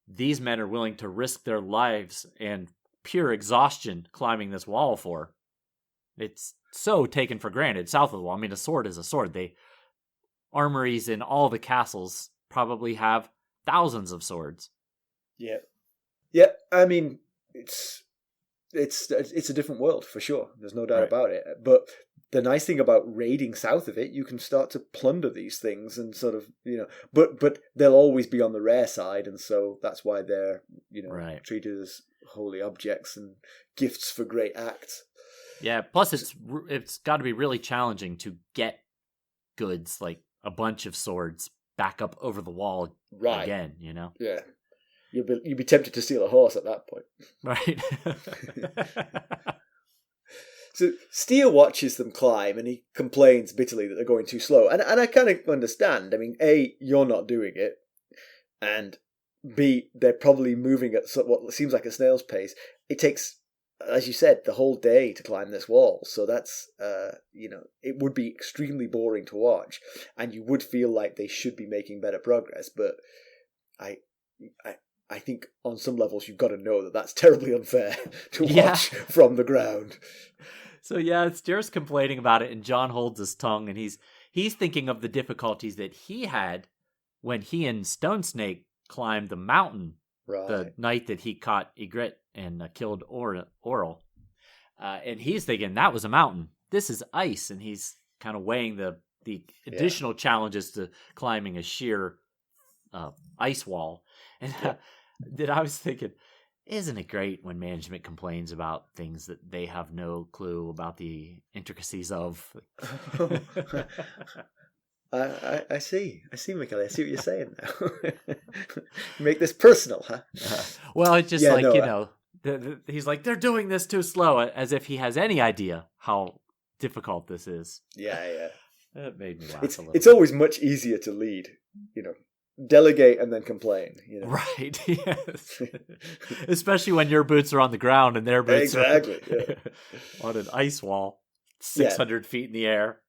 these men are willing to risk their lives and pure exhaustion climbing this wall for. It's so taken for granted south of the wall. I mean, a sword is a sword. Armories in all the castles probably have thousands of swords. Yeah. Yeah, I mean, it's a different world for sure. There's no doubt about it. But the nice thing about raiding south of it, you can start to plunder these things and sort of, but they'll always be on the rare side, and so that's why they're, treated as holy objects and gifts for great acts. Yeah, plus it's got to be really challenging to get goods like a bunch of swords back up over the wall again, Yeah. You'd be tempted to steal a horse at that point. Right. So Styr watches them climb and he complains bitterly that they're going too slow. And I kind of understand. I mean, A, you're not doing it. And B, they're probably moving at what seems like a snail's pace. It takes, as you said, the whole day to climb this wall. So that's, it would be extremely boring to watch. And you would feel like they should be making better progress. But I think on some levels you've got to know that that's terribly unfair to watch from the ground. So Styr's complaining about it, and Jon holds his tongue, and he's thinking of the difficulties that he had when he and Stone Snake climbed the mountain the night that he caught Yigrette and killed Oril. And he's thinking that was a mountain. This is ice, and he's kind of weighing the additional challenges to climbing a sheer ice wall. And that I was thinking, isn't it great when management complains about things that they have no clue about the intricacies of? I see, Mackelly. I see what you're saying now. Make this personal, huh? Well, it's just he's like, they're doing this too slow, as if he has any idea how difficult this is. Yeah. That made me laugh a little. It's always much easier to lead, delegate and then complain. Right, yes. Especially when your boots are on the ground and their boots are on an ice wall 600 feet in the air.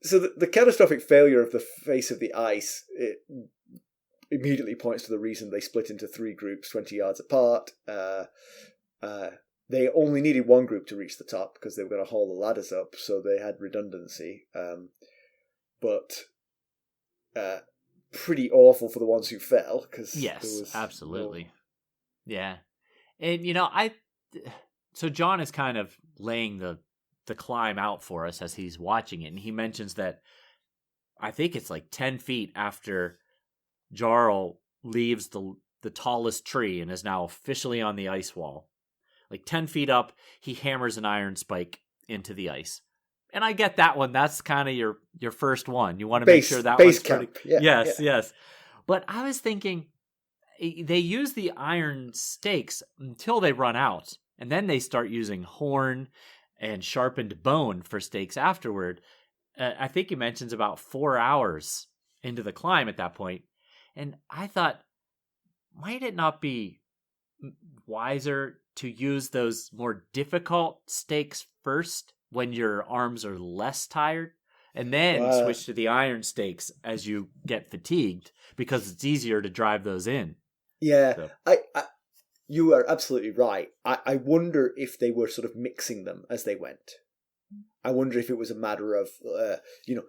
So the catastrophic failure of the face of the ice, it immediately points to the reason they split into 3 groups 20 yards apart. They only needed one group to reach the top because they were going to haul the ladders up, so they had redundancy. But pretty awful for the ones who fell. Yes, absolutely. Yeah. And, so Jon is kind of laying the climb out for us as he's watching it. And he mentions that I think it's like 10 feet after Jarl leaves the tallest tree and is now officially on the ice wall. Like 10 feet up, he hammers an iron spike into the ice. And I get that one. That's kind of your first one. You want to make sure that one's camp. Pretty... Yes. But I was thinking they use the iron stakes until they run out. And then they start using horn and sharpened bone for stakes afterward. I think he mentions about 4 hours into the climb at that point. And I thought, might it not be wiser to use those more difficult stakes first when your arms are less tired? and then switch to the iron stakes as you get fatigued, because it's easier to drive those in. Yeah, so. You are absolutely right. I wonder if they were sort of mixing them as they went. I wonder if it was a matter of,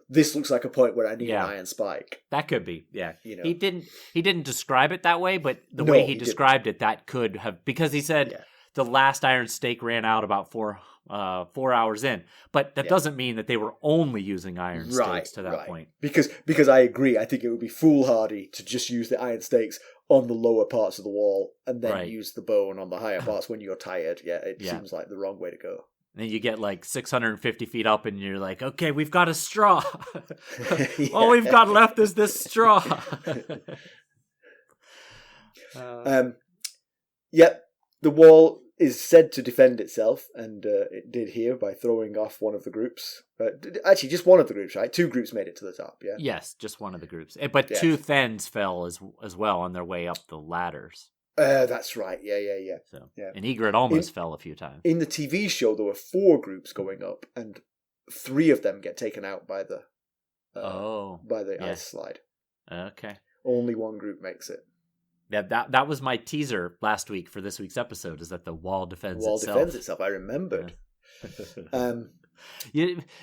this looks like a point where I need an iron spike. That could be, yeah. He didn't describe it that way, but the way he described it, that could have, because he said the last iron stake ran out about 4 hours in, but that doesn't mean that they were only using iron stakes to that point. Because I agree. I think it would be foolhardy to just use the iron stakes on the lower parts of the wall and then use the bone on the higher parts when you're tired. Yeah, it seems like the wrong way to go. And then you get like 650 feet up and you're like, okay, we've got a straw. All we've got left is this straw. The wall is said to defend itself, and it did here by throwing off one of the groups. Actually, just one of the groups, right? 2 groups made it to the top, yeah? Yes, just one of the groups. But 2 Thens fell as well on their way up the ladders. That's right. Yeah. So, and Yigrette almost fell a few times. In the TV show, there were 4 groups going up, and 3 of them get taken out by the ice slide. Okay. Only 1 group makes it. Yeah, that was my teaser last week for this week's episode, is that the wall defends itself. The wall defends itself. I remembered.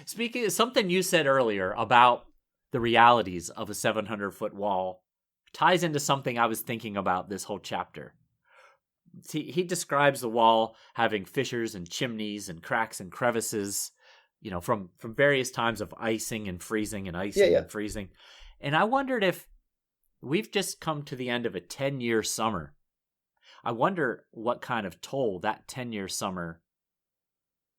Speaking of something you said earlier about the realities of a 700-foot wall, ties into something I was thinking about this whole chapter. He describes the wall having fissures and chimneys and cracks and crevices, from various times of icing and freezing and icing and freezing. And I wondered if we've just come to the end of a 10-year summer. I wonder what kind of toll that 10-year summer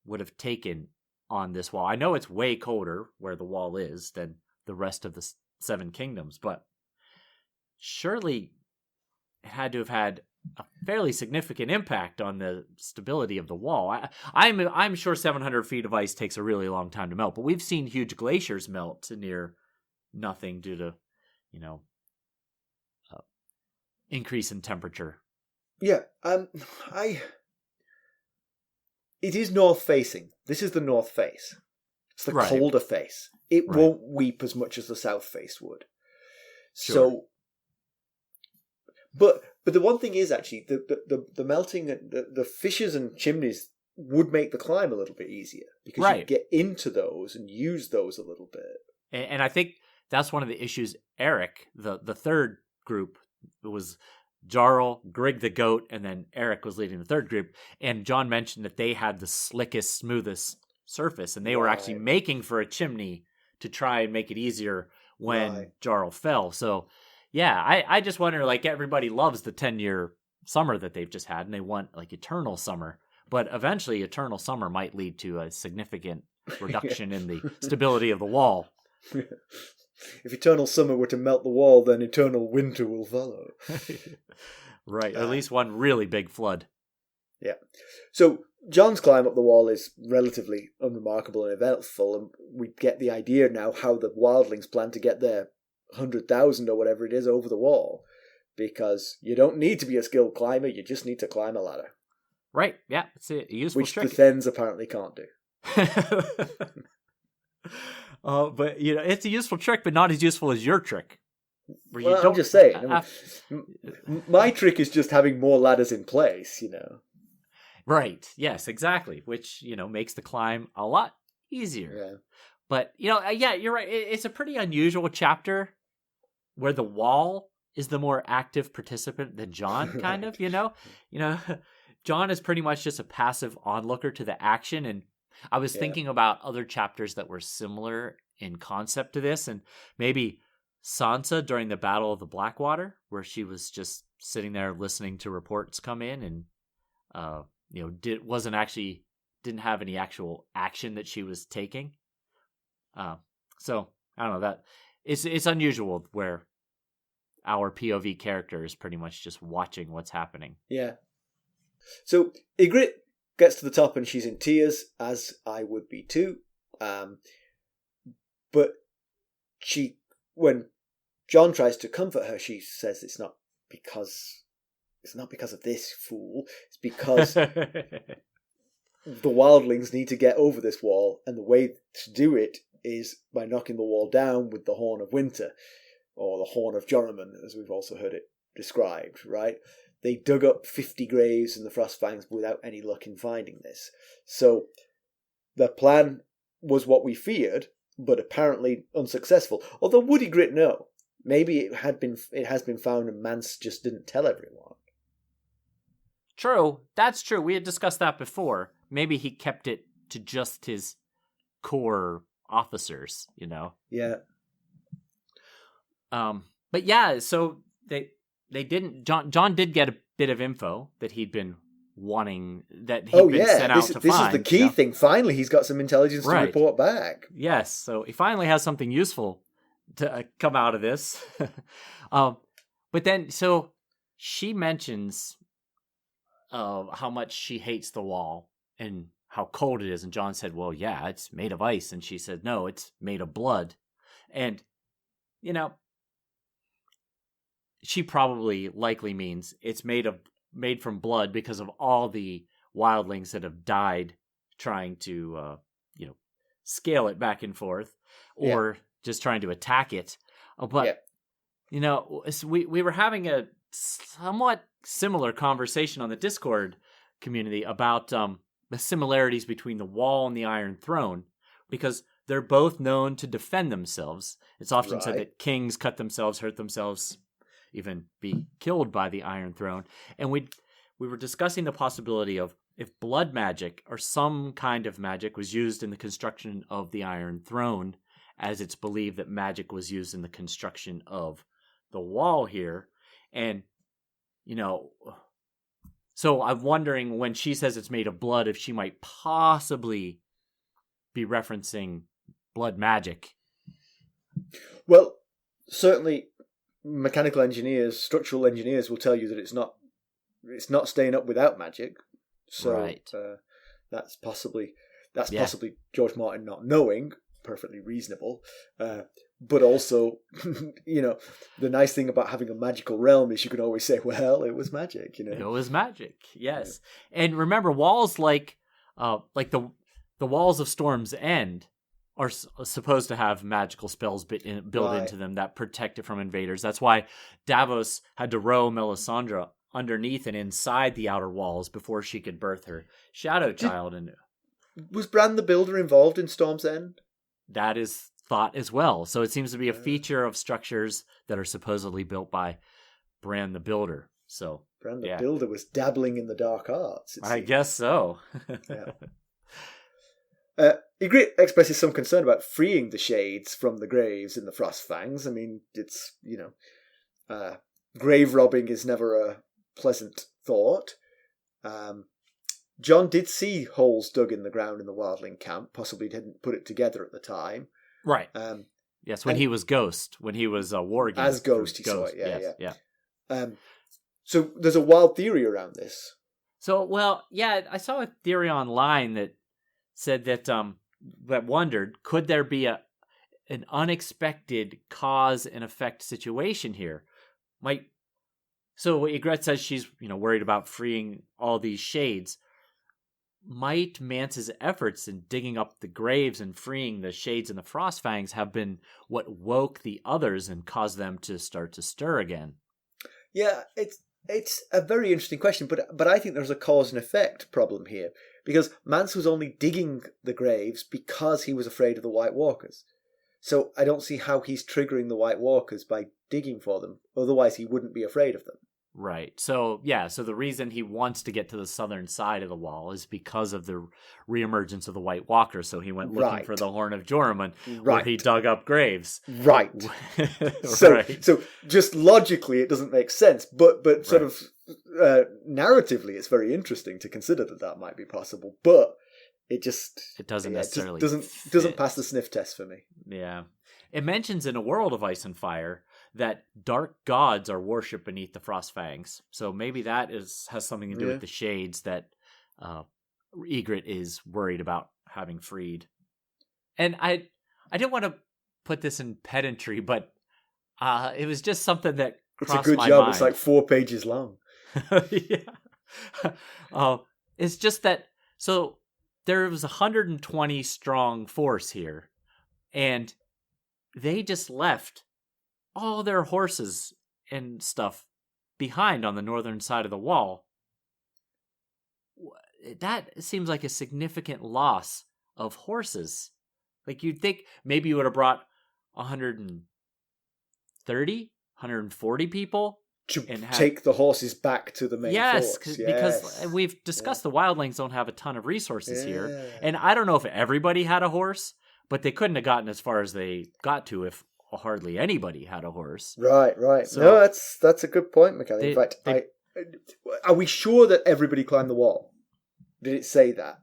would have taken on this wall. I know it's way colder where the wall is than the rest of the 7 kingdoms, but surely it had to have had a fairly significant impact on the stability of the wall. I'm sure 700 feet of ice takes a really long time to melt, but we've seen huge glaciers melt to near nothing due to, increase in temperature. Yeah, it is north facing. This is the north face. It's the colder face. It won't weep as much as the south face would. Sure. So, but the one thing is actually the melting, the fissures and chimneys would make the climb a little bit easier because you get into those and use those a little bit. And I think that's one of the issues. Eric, the third group, it was Jarl, Grig the goat, and then Eric was leading the third group. And Jon mentioned that they had the slickest, smoothest surface, and they were actually making for a chimney to try and make it easier when Jarl fell. So, yeah, I just wonder, like, everybody loves the 10-year summer that they've just had, and they want, like, eternal summer. But eventually, eternal summer might lead to a significant reduction in the stability of the wall. If eternal summer were to melt the wall, then eternal winter will follow. Right, at least one really big flood. Yeah. So Jon's climb up the wall is relatively unremarkable and eventful, and we get the idea now how the wildlings plan to get their 100,000 or whatever it is over the wall, because you don't need to be a skilled climber, you just need to climb a ladder. Right, yeah, it's a useful trick. Which the Thens apparently can't do. But it's a useful trick, but not as useful as your trick. I'm just saying. My trick is just having more ladders in place, Right. Yes, exactly. Which, makes the climb a lot easier. Yeah. But, you're right. It's a pretty unusual chapter where the wall is the more active participant than Jon, kind of, Jon is pretty much just a passive onlooker to the action. And I was thinking about other chapters that were similar in concept to this, and maybe Sansa during the Battle of the Blackwater, where she was just sitting there listening to reports come in, and didn't have any actual action that she was taking. So I don't know, that it's unusual where our POV character is pretty much just watching what's happening. Yeah. So Yigrette gets to the top and she's in tears, as I would be too. But when Jon tries to comfort her, she says it's not because of this fool. It's because the wildlings need to get over this wall, and the way to do it is by knocking the wall down with the Horn of Winter, or the Horn of Joramun, as we've also heard it described, right? They dug up 50 graves in the Frostfangs without any luck in finding this. So the plan was what we feared, but apparently unsuccessful. Although would Yigrette know? Maybe it has been found and Mance just didn't tell everyone. True, that's true. We had discussed that before. Maybe he kept it to just his core officers, Yeah. But yeah, so they didn't. John did get a bit of info that he'd been wanting, that he'd been sent out to find. This is the key thing. Finally, he's got some intelligence to report back. Yes, so he finally has something useful to come out of this. But then, so she mentions how much she hates the wall and how cold it is. And John said, well, yeah, it's made of ice. And she said, no, it's made of blood. And, she probably likely means it's made from blood because of all the wildlings that have died trying to, scale it back and forth, or just trying to attack it. But, we were having a somewhat similar conversation on the Discord community about the similarities between the wall and the Iron Throne, because they're both known to defend themselves. It's often said that kings cut themselves, hurt themselves, even be killed by the Iron Throne. And we were discussing the possibility of, if blood magic or some kind of magic was used in the construction of the Iron Throne, as it's believed that magic was used in the construction of the wall here. And, so I'm wondering, when she says it's made of blood, if she might possibly be referencing blood magic. Well, certainly mechanical engineers, structural engineers will tell you that it's not staying up without magic. So that's possibly George Martin not knowing, perfectly reasonable. But also, the nice thing about having a magical realm is you can always say, well, it was magic, It was magic, yes. Yeah. And remember, walls like the walls of Storm's End are supposed to have magical spells built into them that protect it from invaders. That's why Davos had to row Melisandre underneath and inside the outer walls before she could birth her shadow child. Was Bran the Builder involved in Storm's End? That is thought as well. So it seems to be a feature of structures that are supposedly built by Bran the Builder. So Bran the Builder was dabbling in the dark arts. I guess so. Yigrette expresses some concern about freeing the shades from the graves in the Frostfangs. I mean, it's, grave robbing is never a pleasant thought. Jon did see holes dug in the ground in the wildling camp, possibly didn't put it together at the time. Right. Yes, when he was Ghost, when he was warging. As Ghost, he saw it, yeah. So there's a wild theory around this. So, I saw a theory online that said that wondered, could there be an unexpected cause and effect situation here? So Yigrette says she's worried about freeing all these shades. Might Mance's efforts in digging up the graves and freeing the shades and the Frostfangs have been what woke the others and caused them to start to stir again? Yeah, it's a very interesting question, but I think there's a cause and effect problem here, because Mance was only digging the graves because he was afraid of the White Walkers. So I don't see how he's triggering the White Walkers by digging for them. Otherwise, he wouldn't be afraid of them. Right. So, so the reason he wants to get to the southern side of the wall is because of the reemergence of the White Walker. So he went looking for the Horn of Joramun, where he dug up graves. Right. So just logically, it doesn't make sense. But sort of narratively, it's very interesting to consider that might be possible. But it doesn't necessarily doesn't pass the sniff test for me. Yeah. It mentions in A World of Ice and Fire that dark gods are worshipped beneath the Frostfangs. So maybe that has something to do with the shades that Yigrette is worried about having freed. And I didn't want to put this in pedantry, but it was just something that crossed my mind. It's a good job. It's like 4 pages long. It's just that, so there was 120 strong force here, and they just left all their horses and stuff behind on the northern side of the wall. That seems like a significant loss of horses. Like, you'd think maybe you would have brought 130, 140 people. To take the horses back to the main forts. Because we've discussed the wildlings don't have a ton of resources here. And I don't know if everybody had a horse, but they couldn't have gotten as far as they got to if hardly anybody had a horse. Right. So, no, that's a good point, Mackelly. In fact, are we sure that everybody climbed the wall? Did it say that?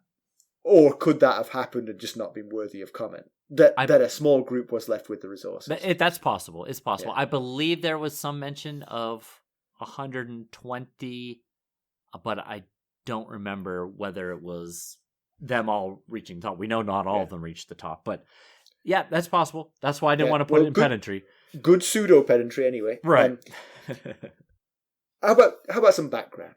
Or could that have happened and just not been worthy of comment? That a small group was left with the resources. That's possible. It's possible. Yeah. I believe there was some mention of 120, but I don't remember whether it was them all reaching the top. We know not all of them reached the top, but yeah, that's possible. That's why I didn't want to put it in pedantry. Good pseudo pedantry, anyway. Right. How about some background?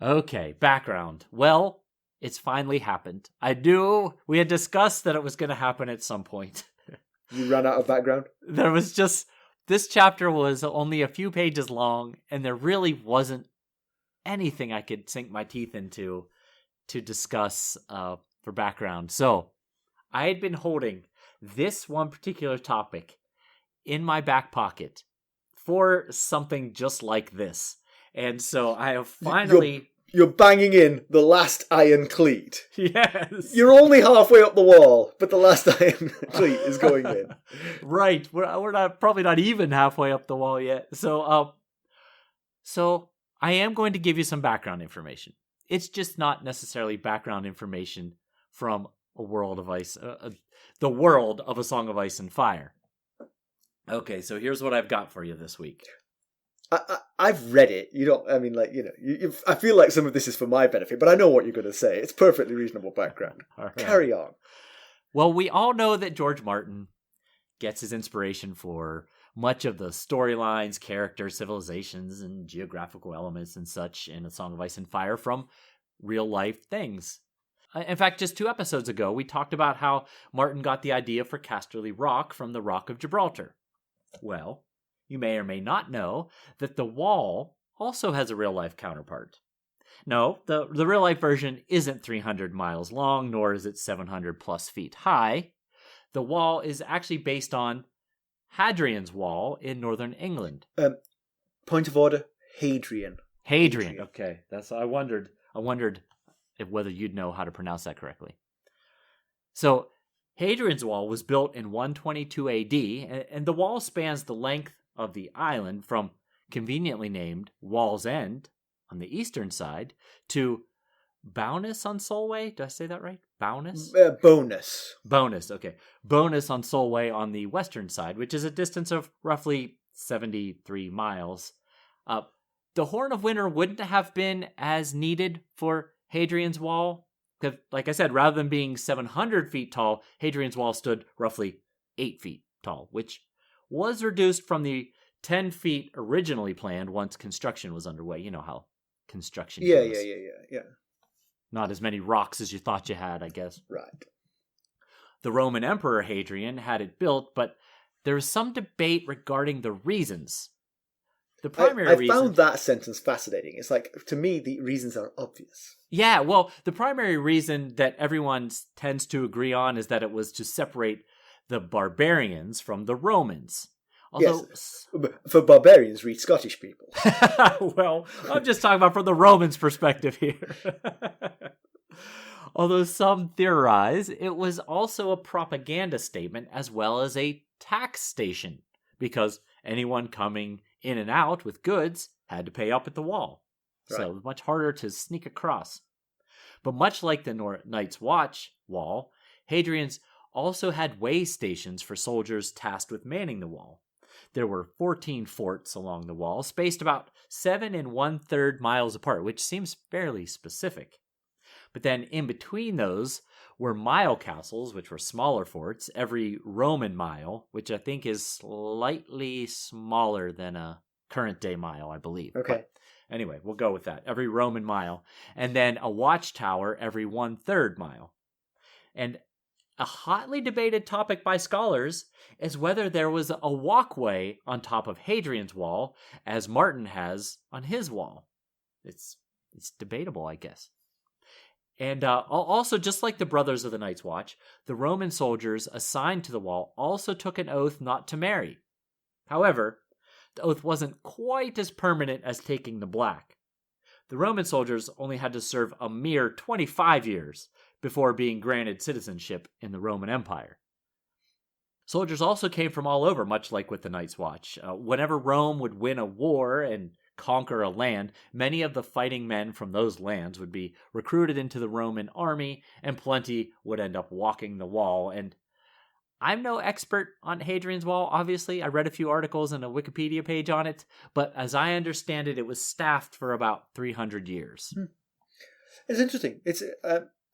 Okay, background. Well, it's finally happened. We had discussed that it was going to happen at some point. You ran out of background? This chapter was only a few pages long, and there really wasn't anything I could sink my teeth into to discuss for background. So, I had been holding this one particular topic in my back pocket for something just like this. And so I have finally... You're banging in the last iron cleat. Yes. You're only halfway up the wall, but the last iron cleat is going in. Right. We're probably not even halfway up the wall yet. So I am going to give you some background information. It's just not necessarily background information from a world of ice, the world of A Song of Ice and Fire. Okay, so here's what I've got for you this week. I've read it. I feel like some of this is for my benefit, but I know what you're going to say. It's perfectly reasonable background. Right. Carry on. Well, we all know that George Martin gets his inspiration for much of the storylines, characters, civilizations, and geographical elements and such in A Song of Ice and Fire from real-life things. In fact, just 2 episodes ago, we talked about how Martin got the idea for Casterly Rock from the Rock of Gibraltar. Well, you may or may not know that the wall also has a real-life counterpart. No, the real-life version isn't 300 miles long, nor is it 700-plus feet high. The wall is actually based on Hadrian's Wall in northern England. Point of order, Hadrian. Hadrian. Okay, I wondered whether you'd know how to pronounce that correctly. So, Hadrian's Wall was built in 122 AD, and the wall spans the length of the island from conveniently named Wall's End on the eastern side to Bowness on Solway. Did I say that right? Bowness? Bonus, okay. Bonus on Solway on the western side, which is a distance of roughly 73 miles. The Horn of Winter wouldn't have been as needed for Hadrian's Wall. Because, like I said, rather than being 700 feet tall, Hadrian's Wall stood roughly 8 feet tall, which was reduced from the 10 feet originally planned once construction was underway. You know how construction goes. Yeah. Not as many rocks as you thought you had, I guess. Right. The Roman Emperor Hadrian had it built, but there was some debate regarding the reasons. The primary reason... I found that sentence fascinating. It's like, to me, the reasons are obvious. Yeah, well, the primary reason that everyone tends to agree on is that it was to separate the barbarians from the Romans. Although, yes, for barbarians, read Scottish people. Well, I'm just talking about from the Romans' perspective here. Although some theorize it was also a propaganda statement as well as a tax station, because anyone coming in and out with goods had to pay up at the wall. Right. So it was much harder to sneak across. But much like the Night's Watch wall, Hadrian's also had way stations for soldiers tasked with manning the wall. There were 14 forts along the wall, spaced about 7 1/3 miles apart, which seems fairly specific. But then in between those were mile castles, which were smaller forts, every Roman mile, which I think is slightly smaller than a current day mile, I believe. Okay. But Anyway, we'll go with that. Every Roman mile. And then a watchtower every 1/3 mile. And a hotly debated topic by scholars is whether there was a walkway on top of Hadrian's wall, as Martin has on his wall. It's debatable, I guess. And also, just like the Brothers of the Night's Watch, the Roman soldiers assigned to the wall also took an oath not to marry. However, the oath wasn't quite as permanent as taking the black. The Roman soldiers only had to serve a mere 25 years before being granted citizenship in the Roman Empire. Soldiers also came from all over, much like with the Night's Watch. Whenever Rome would win a war and conquer a land, many of the fighting men from those lands would be recruited into the Roman army, and plenty would end up walking the wall. And I'm no expert on Hadrian's Wall, obviously. I read a few articles and a Wikipedia page on it, but as I understand it, it was staffed for about 300 years. It's interesting.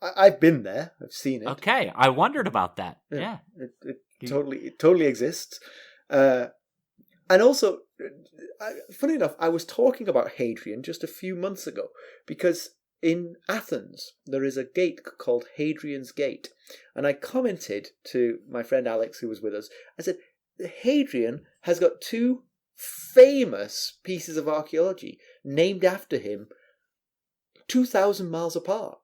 I've been there. I've seen it. Okay, I wondered about that. Yeah. It totally exists. And also, funny enough, I was talking about Hadrian just a few months ago, because in Athens, there is a gate called Hadrian's Gate. And I commented to my friend Alex, who was with us, I said, Hadrian has got 2 famous pieces of archaeology named after him 2,000 miles apart.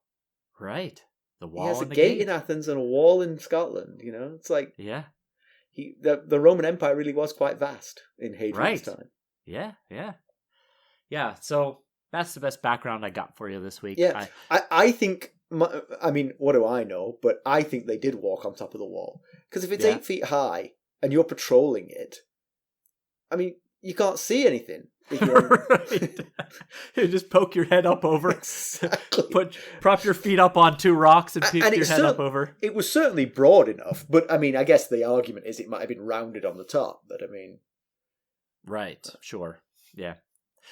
Right. The wall. He has a and the gate in Athens and a wall in Scotland, It's like... Yeah. The Roman Empire really was quite vast in Hadrian's time. Yeah. So that's the best background I got for you this week. Yeah, I think. I mean, what do I know? But I think they did walk on top of the wall, because if it's 8 feet high and you're patrolling it, I mean, you can't see anything. Right. You just poke your head up over. Exactly. Prop your feet up on 2 rocks and peek your head up over. It was certainly broad enough, but I mean, I guess the argument is it might have been rounded on the top. But I mean, right? Sure. Yeah.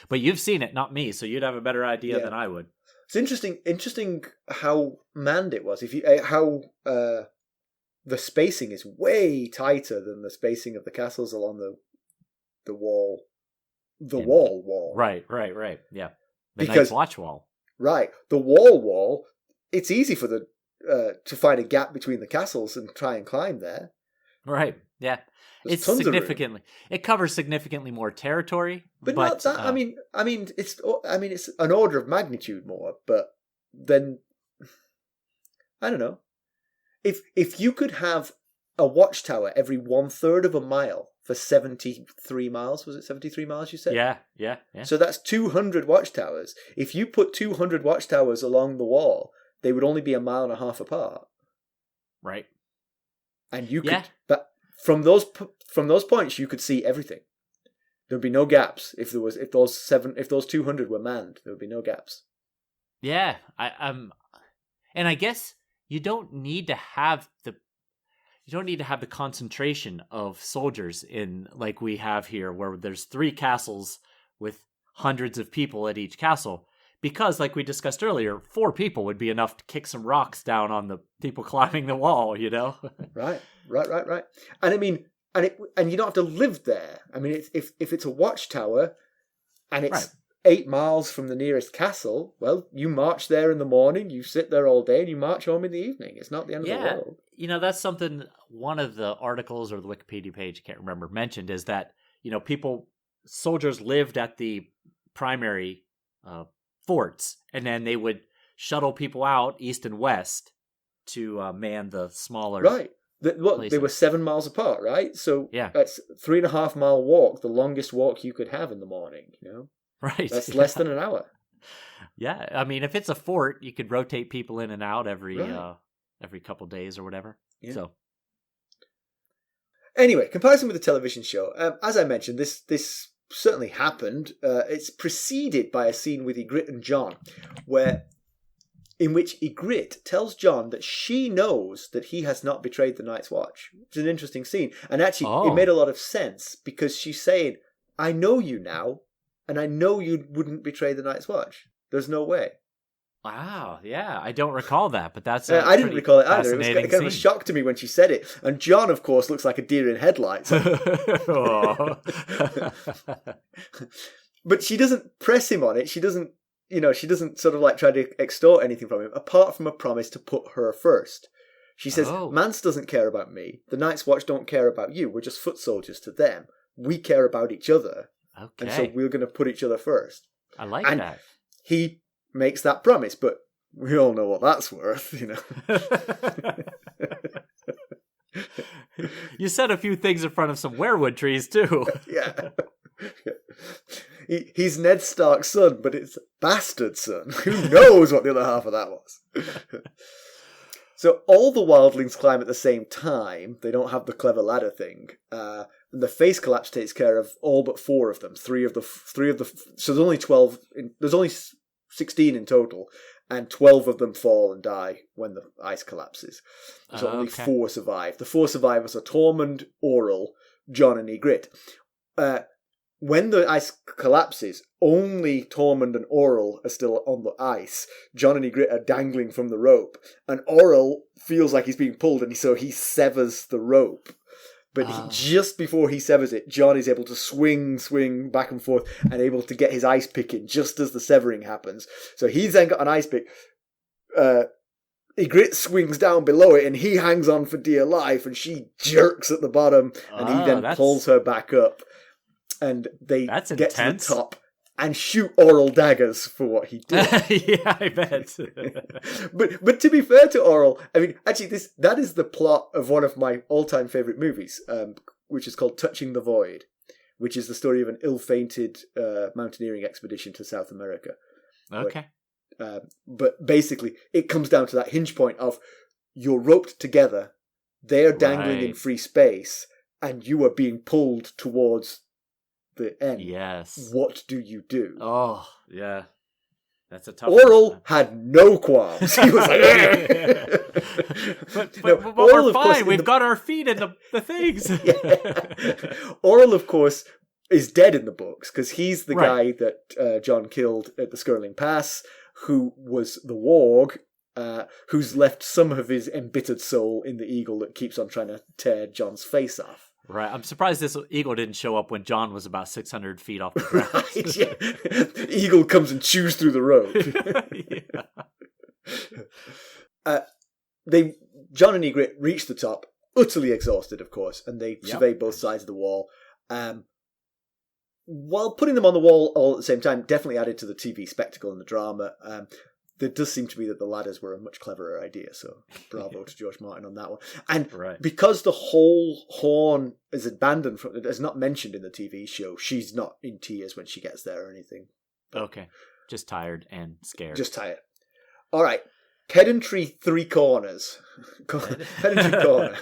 But you've seen it, not me, so you'd have a better idea than I would. It's interesting how manned it was. If you the spacing is way tighter than the spacing of the castles along the wall. The wall. Right. Yeah. The Night's Watch wall. Right. The wall, it's easy for to find a gap between the castles and try and climb there. Right. Yeah. There's it covers significantly more territory. But not that, I mean it's an order of magnitude more, but then I don't know. If you could have a watchtower every 1/3 of a mile for 73 miles, was it 73 miles you said? Yeah. So that's 200 watchtowers. If you put 200 watchtowers along the wall, they would only be 1.5 miles apart. Right. And you could, but from those points, you could see everything. There'd be no gaps if those 200 were manned. There would be no gaps. Yeah, and I guess you don't need to have the concentration of soldiers in like we have here, where there's 3 castles with hundreds of people at each castle, because like we discussed earlier, 4 people would be enough to kick some rocks down on the people climbing the wall, Right. And I mean, and you don't have to live there. I mean, if it's a watchtower and it's 8 miles from the nearest castle, well, you march there in the morning, you sit there all day, and you march home in the evening. It's not the end of the world. That's something one of the articles or the Wikipedia page, I can't remember, mentioned, is that, soldiers lived at the primary forts, and then they would shuttle people out east and west to man the smaller places. They were 7 miles apart, right? So that's 3.5 mile walk, the longest walk you could have in the morning, Right. That's less than an hour. Yeah. I mean, if it's a fort, you could rotate people in and out every couple days or whatever. Yeah. So anyway, comparison with the television show. As I mentioned, this certainly happened. It's preceded by a scene with Yigrette and Jon, in which Yigrette tells Jon that she knows that he has not betrayed the Night's Watch. It's an interesting scene. And actually, it made a lot of sense, because she's saying, I know you now, and I know you wouldn't betray the Night's Watch. There's no way. Wow, yeah. I don't recall that, but that's I didn't recall it either. It was kind of a shock to me when she said it. And Jon, of course, looks like a deer in headlights. But she doesn't press him on it. She doesn't sort of like try to extort anything from him, apart from a promise to put her first. She says, Mance doesn't care about me. The Night's Watch don't care about you. We're just foot soldiers to them. We care about each other. Okay. And so we're going to put each other first. I like that. He makes that promise, but we all know what that's worth, You said a few things in front of some werewood trees, too. Yeah. He's Ned Stark's son, but it's bastard son. Who knows what the other half of that was? So all the wildlings climb at the same time. They don't have the clever ladder thing. And the face collapse takes care of all but 4 of them. So there's only 12. There's only 16 in total, and 12 of them fall and die when the ice collapses. So only 4 survive. The 4 survivors are Tormund, Oral, Jon, and Yigrette. When the ice collapses, only Tormund and Oral are still on the ice. Jon and Yigrette are dangling from the rope, and Oral feels like he's being pulled, and so he severs the rope. But just before he severs it, Jon is able to swing back and forth and able to get his ice pick in just as the severing happens. So he's then got an ice pick. Yigrette swings down below it, and he hangs on for dear life, and she jerks at the bottom, and he then pulls her back up. And they get to the top and shoot Oral daggers for what he did. Yeah, I bet. but to be fair to Oral, I mean, actually, that is the plot of one of my all-time favourite movies, which is called Touching the Void, which is the story of an ill-fated mountaineering expedition to South America. Okay. But basically, it comes down to that hinge point of you're roped together, they're dangling in free space, and you are being pulled towards the end. Yes. What do you do? Oh, yeah. That's a tough Oral had no qualms. He was like, but we're fine. We've got our feet in the things. Yeah. Oral, of course, is dead in the books because he's the guy that Jon killed at the Skirling Pass, who was the warg, who's left some of his embittered soul in the eagle that keeps on trying to tear Jon's face off. Right. I'm surprised this eagle didn't show up when Jon was about 600 feet off the ground. Right, yeah. The eagle comes and chews through the rope. Yeah. Jon and Yigrette reach the top, utterly exhausted, of course, and they survey both sides of the wall. While putting them on the wall all at the same time definitely added to the TV spectacle and the drama. There does seem to be that the ladders were a much cleverer idea, so bravo to George Martin on that one. And because the whole Horn is abandoned, is not mentioned in the TV show, she's not in tears when she gets there or anything. Okay. Just tired and scared. Just tired. All right. Pedantry 3 corners. Pedantry corner.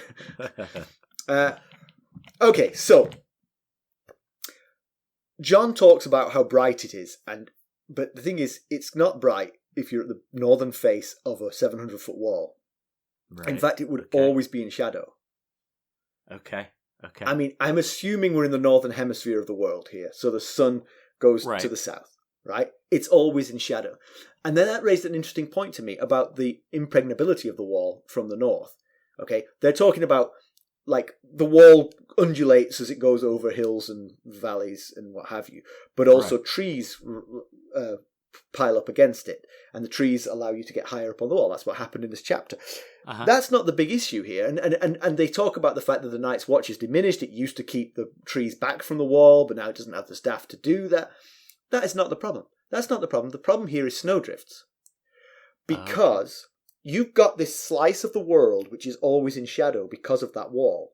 Okay, so Jon talks about how bright it is, but the thing is, it's not bright if you're at the northern face of a 700-foot wall. Right. In fact, it would always be in shadow. Okay. I mean, I'm assuming we're in the northern hemisphere of the world here, so the sun goes to the south, right? It's always in shadow. And then that raised an interesting point to me about the impregnability of the wall from the north. Okay, they're talking about, like, the wall undulates as it goes over hills and valleys and what have you, but also trees pile up against it, and the trees allow you to get higher up on the wall. That's what happened in this chapter. That's not the big issue here, and they talk about the fact that the Night's Watch is diminished. It used to keep the trees back from the wall, but now it doesn't have the staff to do that. That is not the problem. That's not the problem. The problem here is snowdrifts, because you've got this slice of the world which is always in shadow because of that wall.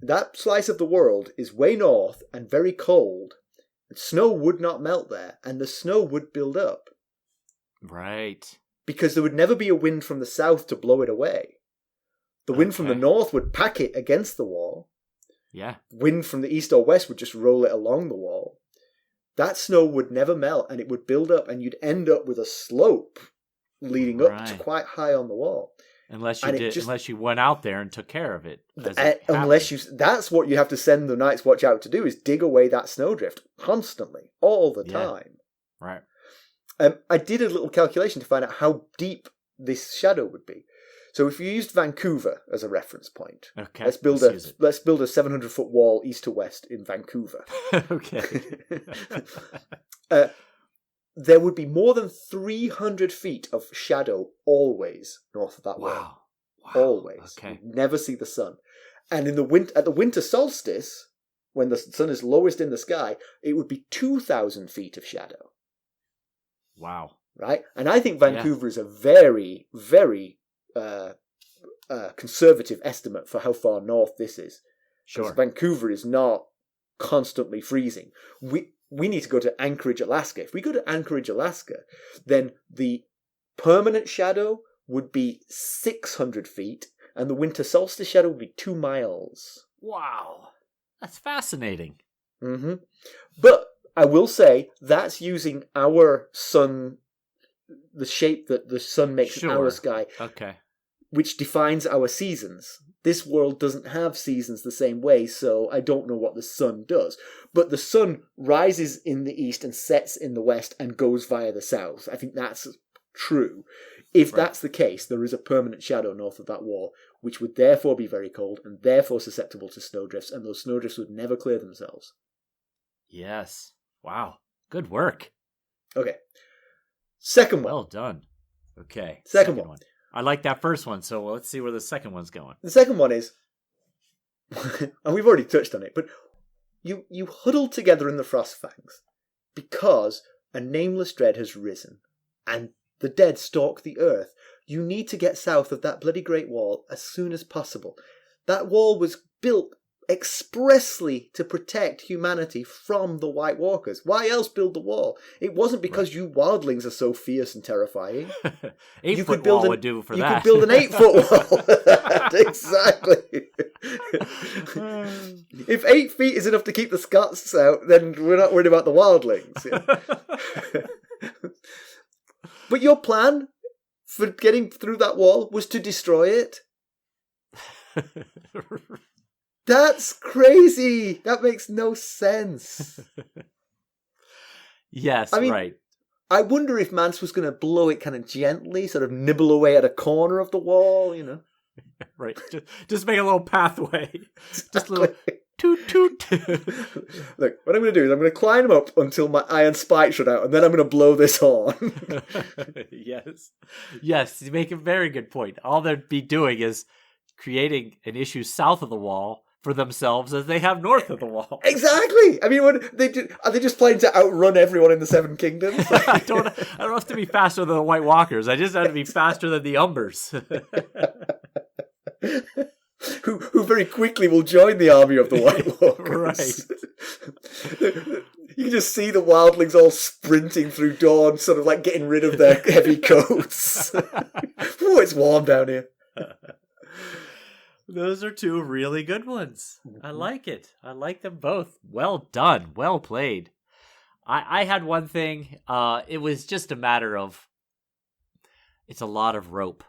That slice of the world is way north and very cold. Snow would not melt there, and the snow would build up. Right. Because there would never be a wind from the south to blow it away. The wind from the north would pack it against the wall. Yeah. Wind from the east or west would just roll it along the wall. That snow would never melt, and it would build up, and you'd end up with a slope leading up to quite high on the wall. Unless you went out there and took care of it. That's what you have to send the Night's Watch out to do, is dig away that snowdrift constantly, all the time. Right. I did a little calculation to find out how deep this shadow would be. So if you used Vancouver as a reference point, Okay. let's build a 700-foot wall east to west in Vancouver. Okay. There would be more than 300 feet of shadow always north of that wall. Wow. Always. Okay. You'd never see the sun. And at the winter solstice, when the sun is lowest in the sky, it would be 2,000 feet of shadow. Wow. Right? And I think Vancouver is a very, very conservative estimate for how far north this is. Sure. Because Vancouver is not constantly freezing. We need to go to Anchorage, Alaska. If we go to Anchorage, Alaska, then the permanent shadow would be 600 feet, and the winter solstice shadow would be 2 miles. Wow. That's fascinating. Mm-hmm. But I will say that's using our sun, the shape that the sun makes in our sky, Okay. which defines our seasons. This world doesn't have seasons the same way, so I don't know what the sun does. But the sun rises in the east and sets in the west and goes via the south. I think that's true. If that's the case, there is a permanent shadow north of that wall, which would therefore be very cold and therefore susceptible to snowdrifts, and those snowdrifts would never clear themselves. Yes. Wow. Good work. Okay. Second one. Well done. Okay. Second one. I like that first one, so let's see where the second one's going. The second one is, and we've already touched on it, but you huddle together in the Frostfangs because a nameless dread has risen, and the dead stalk the earth. You need to get south of that bloody Great Wall as soon as possible. That wall was built expressly to protect humanity from the White Walkers. Why else build the wall? It wasn't because you wildlings are so fierce and terrifying. 8-foot wall would do for that. You could build an 8-foot wall. Exactly. If 8 feet is enough to keep the Scots out, then we're not worried about the wildlings. Yeah. But your plan for getting through that wall was to destroy it? That's crazy. That makes no sense. Yes, I mean, right. I wonder if Mance was going to blow it kind of gently, sort of nibble away at a corner of the wall, you know? Right. Just make a little pathway. Just a little toot toot. Look, what I'm going to do is I'm going to climb up until my iron spikes run out, and then I'm going to blow this horn. Yes, you make a very good point. All they'd be doing is creating an issue south of the wall for themselves as they have north of the wall. Exactly. I mean, are they just planning to outrun everyone in the Seven Kingdoms? I don't have to be faster than the White Walkers. I just have to be faster than the Umbers. who very quickly will join the army of the White Walkers. Right. You can just see the wildlings all sprinting through dawn, sort of like getting rid of their heavy coats. Oh, it's warm down here. Those are two really good ones. I like it. I like them both. Well done. Well played. I had one thing. It was just a matter of, it's a lot of rope.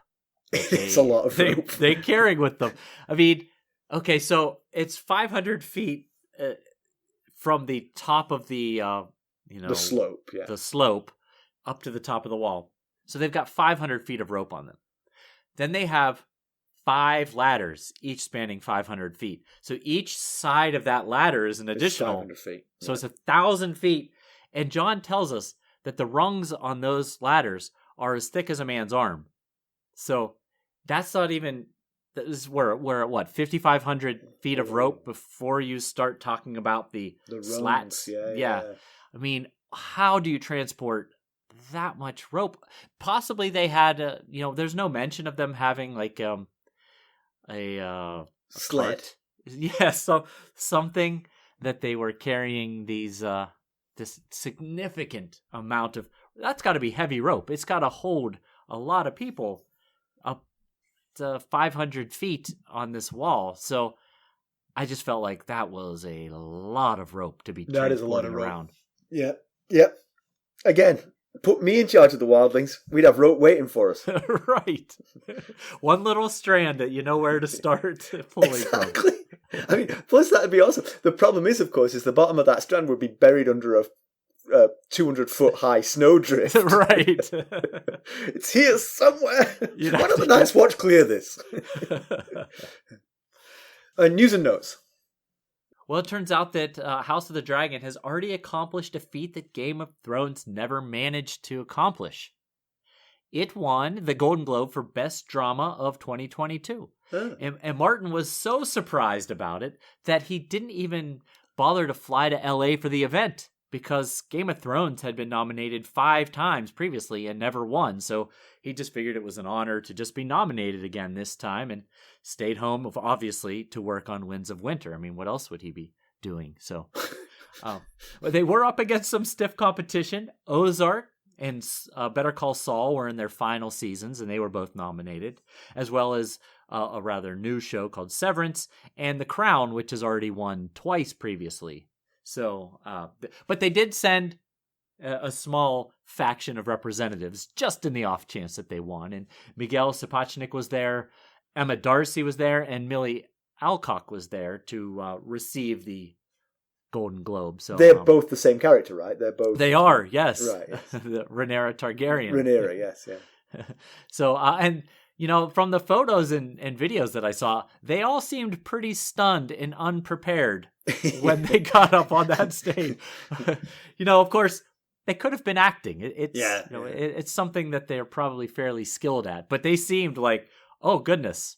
It's a lot of rope. They're carrying with them. I mean, okay, so it's 500 feet from the top of the, the slope, the slope up to the top of the wall. So they've got 500 feet of rope on them. Then they have 5 ladders, each spanning 500 feet. So each side of that ladder is an additional 500 feet. Yeah. So it's 1,000 feet. And Jon tells us that the rungs on those ladders are as thick as a man's arm. So that's not even, we're at what, 5,500 feet of rope before you start talking about the slats. Yeah. I mean, how do you transport that much rope? Possibly they had, there's no mention of them having like a sled. Cart. Yeah, so something that they were carrying these this significant amount of, that's got to be heavy rope. It's got to hold a lot of people up to 500 feet on this wall. So I just felt like that was a lot of rope to be transporting around. Yeah. Again, put me in charge of the wildlings. We'd have rope waiting for us. Right. One little strand that you know where to start pulling exactly. from. I mean, plus that'd be awesome. The problem is, of course, is the bottom of that strand would be buried under a 200-foot high snowdrift. Right. It's here somewhere. You'd Why have don't the to Night's Watch clear this? News and notes. Well, it turns out that House of the Dragon has already accomplished a feat that Game of Thrones never managed to accomplish. It won the Golden Globe for Best Drama of 2022. Oh. And Martin was so surprised about it that he didn't even bother to fly to LA for the event, because Game of Thrones had been nominated 5 times previously and never won. So he just figured it was an honor to just be nominated again this time, and stayed home, obviously, to work on Winds of Winter. I mean, what else would he be doing? So but they were up against some stiff competition. Ozark and Better Call Saul were in their final seasons, and they were both nominated, as well as a rather new show called Severance, and The Crown, which has already won twice previously. So, but they did send a small faction of representatives, just in the off chance that they won. And Miguel Sapochnik was there, Emma Darcy was there, and Millie Alcock was there to receive the Golden Globe. So they're both the same character, right? They are, yes. Right. Yes. The Rhaenyra Targaryen. Rhaenyra, yes, yeah. So, and you know, from the photos and videos that I saw, they all seemed pretty stunned and unprepared when they got up on that stage. You know, of course, they could have been acting. It's something that they're probably fairly skilled at. But they seemed like, oh, goodness,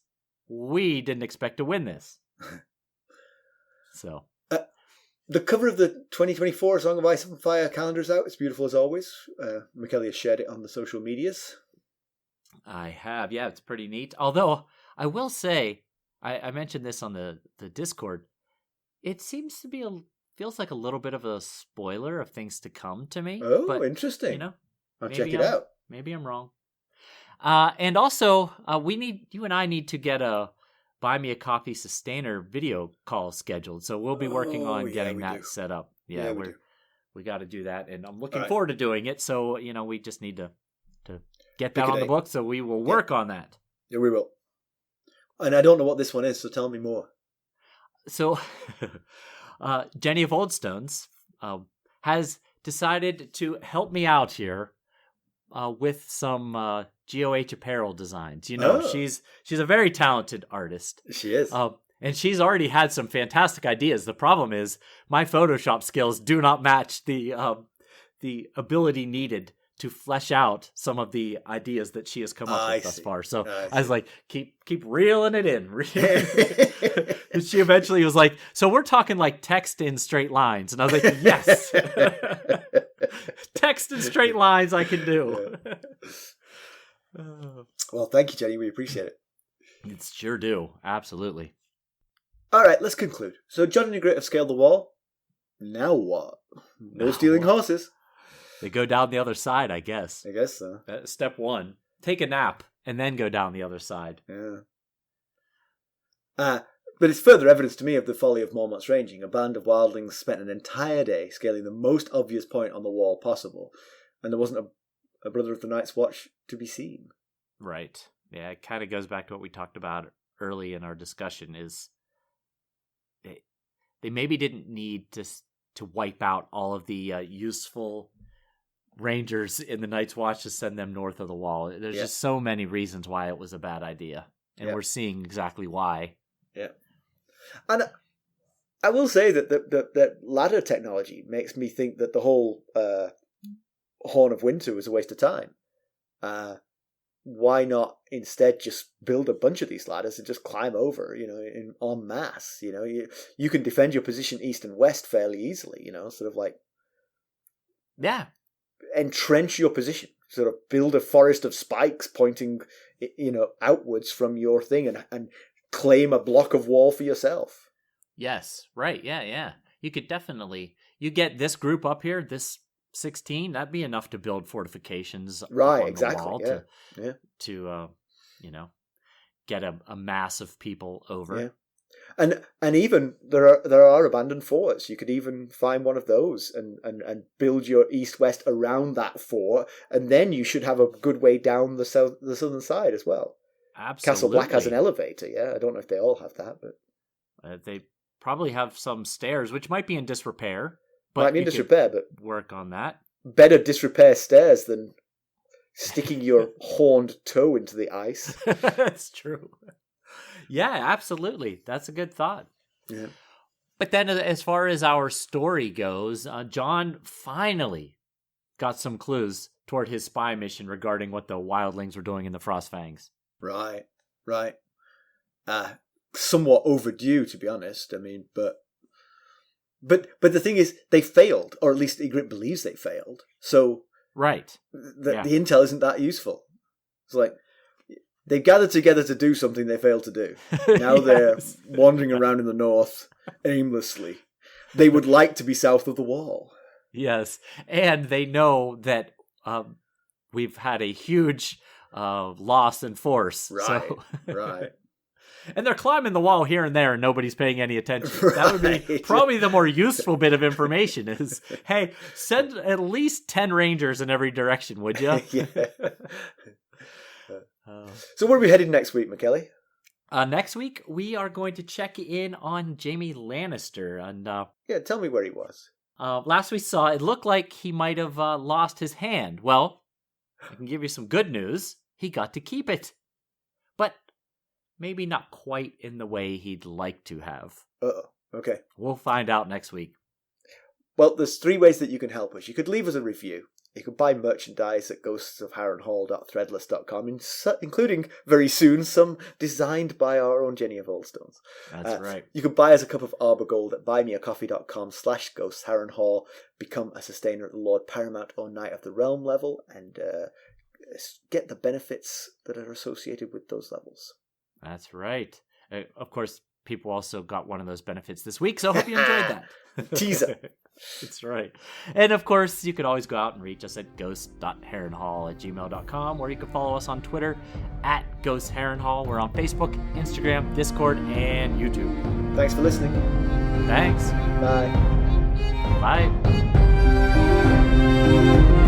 we didn't expect to win this. So. The cover of the 2024 Song of Ice and Fire calendar is out. It's beautiful as always. Mackelly has shared it on the social medias. I have, yeah, it's pretty neat. Although, I will say, I mentioned this on the Discord, it seems to be feels like a little bit of a spoiler of things to come to me. Oh, but, interesting. You know, I'll check it out. Maybe I'm wrong. And also, you and I need to get a Buy Me a Coffee Sustainer video call scheduled. So we'll be working on getting that set up. Yeah, we got to do that. And I'm looking forward to doing it. So, you know, we just need to get that on the book. So we will work on that. Yeah, we will. And I don't know what this one is, so tell me more. So, Jenny of Oldstones has decided to help me out here with some GOH apparel designs. You know, she's a very talented artist. She is. And she's already had some fantastic ideas. The problem is my Photoshop skills do not match the ability needed to flesh out some of the ideas that she has come up with thus far. So I was like, keep reeling it in. And she eventually was like, so we're talking like text in straight lines. And I was like, yes. Text in straight lines I can do. Well, thank you, Jenny. We appreciate it. It sure do. Absolutely. All right, let's conclude. So Jon and Yigrette have scaled the wall. Now what? No stealing horses. They go down the other side, I guess. I guess so. Step 1, take a nap and then go down the other side. Yeah. But it's further evidence to me of the folly of Mormont's ranging. A band of wildlings spent an entire day scaling the most obvious point on the wall possible, and there wasn't a Brother of the Night's Watch to be seen. Right. Yeah, it kind of goes back to what we talked about early in our discussion, is they maybe didn't need to wipe out all of the useful rangers in the Night's Watch to send them north of the wall. There's just so many reasons why it was a bad idea, and we're seeing exactly why. Yeah. And I will say that that ladder technology makes me think that the whole Horn of Winter was a waste of time. Why not instead just build a bunch of these ladders and just climb over, you know, en masse? You know, you can defend your position east and west fairly easily, you know, sort of like... Yeah. Entrench your position, sort of build a forest of spikes pointing, you know, outwards from your thing, and claim a block of wall for yourself. Yes, right, yeah. You could definitely, you get this group up here, this 16, that'd be enough to build fortifications. Right, exactly. To you know, get a mass of people over. Yeah. And even there are abandoned forts. You could even find one of those and build your east-west around that fort, and then you should have a good way down the southern side as well. Absolutely. Castle Black has an elevator. Yeah, I don't know if they all have that, but they probably have some stairs, which might be in disrepair. But might be in disrepair, but work on that. Better disrepair stairs than sticking your horned toe into the ice. That's true. Yeah, absolutely. That's a good thought. Yeah. But then as far as our story goes, Jon finally got some clues toward his spy mission regarding what the wildlings were doing in the Frostfangs. Right. Somewhat overdue, to be honest. I mean, but the thing is, they failed, or at least Yigrette believes they failed. So right, the intel isn't that useful. It's like they gathered together to do something they failed to do. Now they're wandering around in the north aimlessly. They would like to be south of the wall. Yes, and they know that we've had a huge loss in force. Right, so. Right. And they're climbing the wall here and there and nobody's paying any attention. Right. That would be probably the more useful bit of information is, hey, send at least 10 rangers in every direction, would you? Yeah. So where are we headed next week, Mackelly? Next week, we are going to check in on Jaime Lannister. And tell me where he was. Last we saw, it looked like he might have lost his hand. Well, I can give you some good news. He got to keep it. But maybe not quite in the way he'd like to have. Uh-oh. Okay. We'll find out next week. Well, there's 3 ways that you can help us. You could leave us a review. You could buy merchandise at ghostsofharrenhall.threadless.com, including, very soon, some designed by our own Jenny of Oldstones. That's right. You could buy us a cup of Arbor Gold at buymeacoffee.com/ghostsharrenhall, become a sustainer at the Lord Paramount or Knight of the Realm level, and get the benefits that are associated with those levels. That's right. Of course, people also got one of those benefits this week, so I hope you enjoyed that. Teaser. That's right. And of course, you could always go out and reach us at ghost.harrenhall@gmail.com, or you can follow us on Twitter at @ghostharrenhall. We're on Facebook, Instagram, Discord, and YouTube. Thanks for listening. Thanks. Bye. Bye.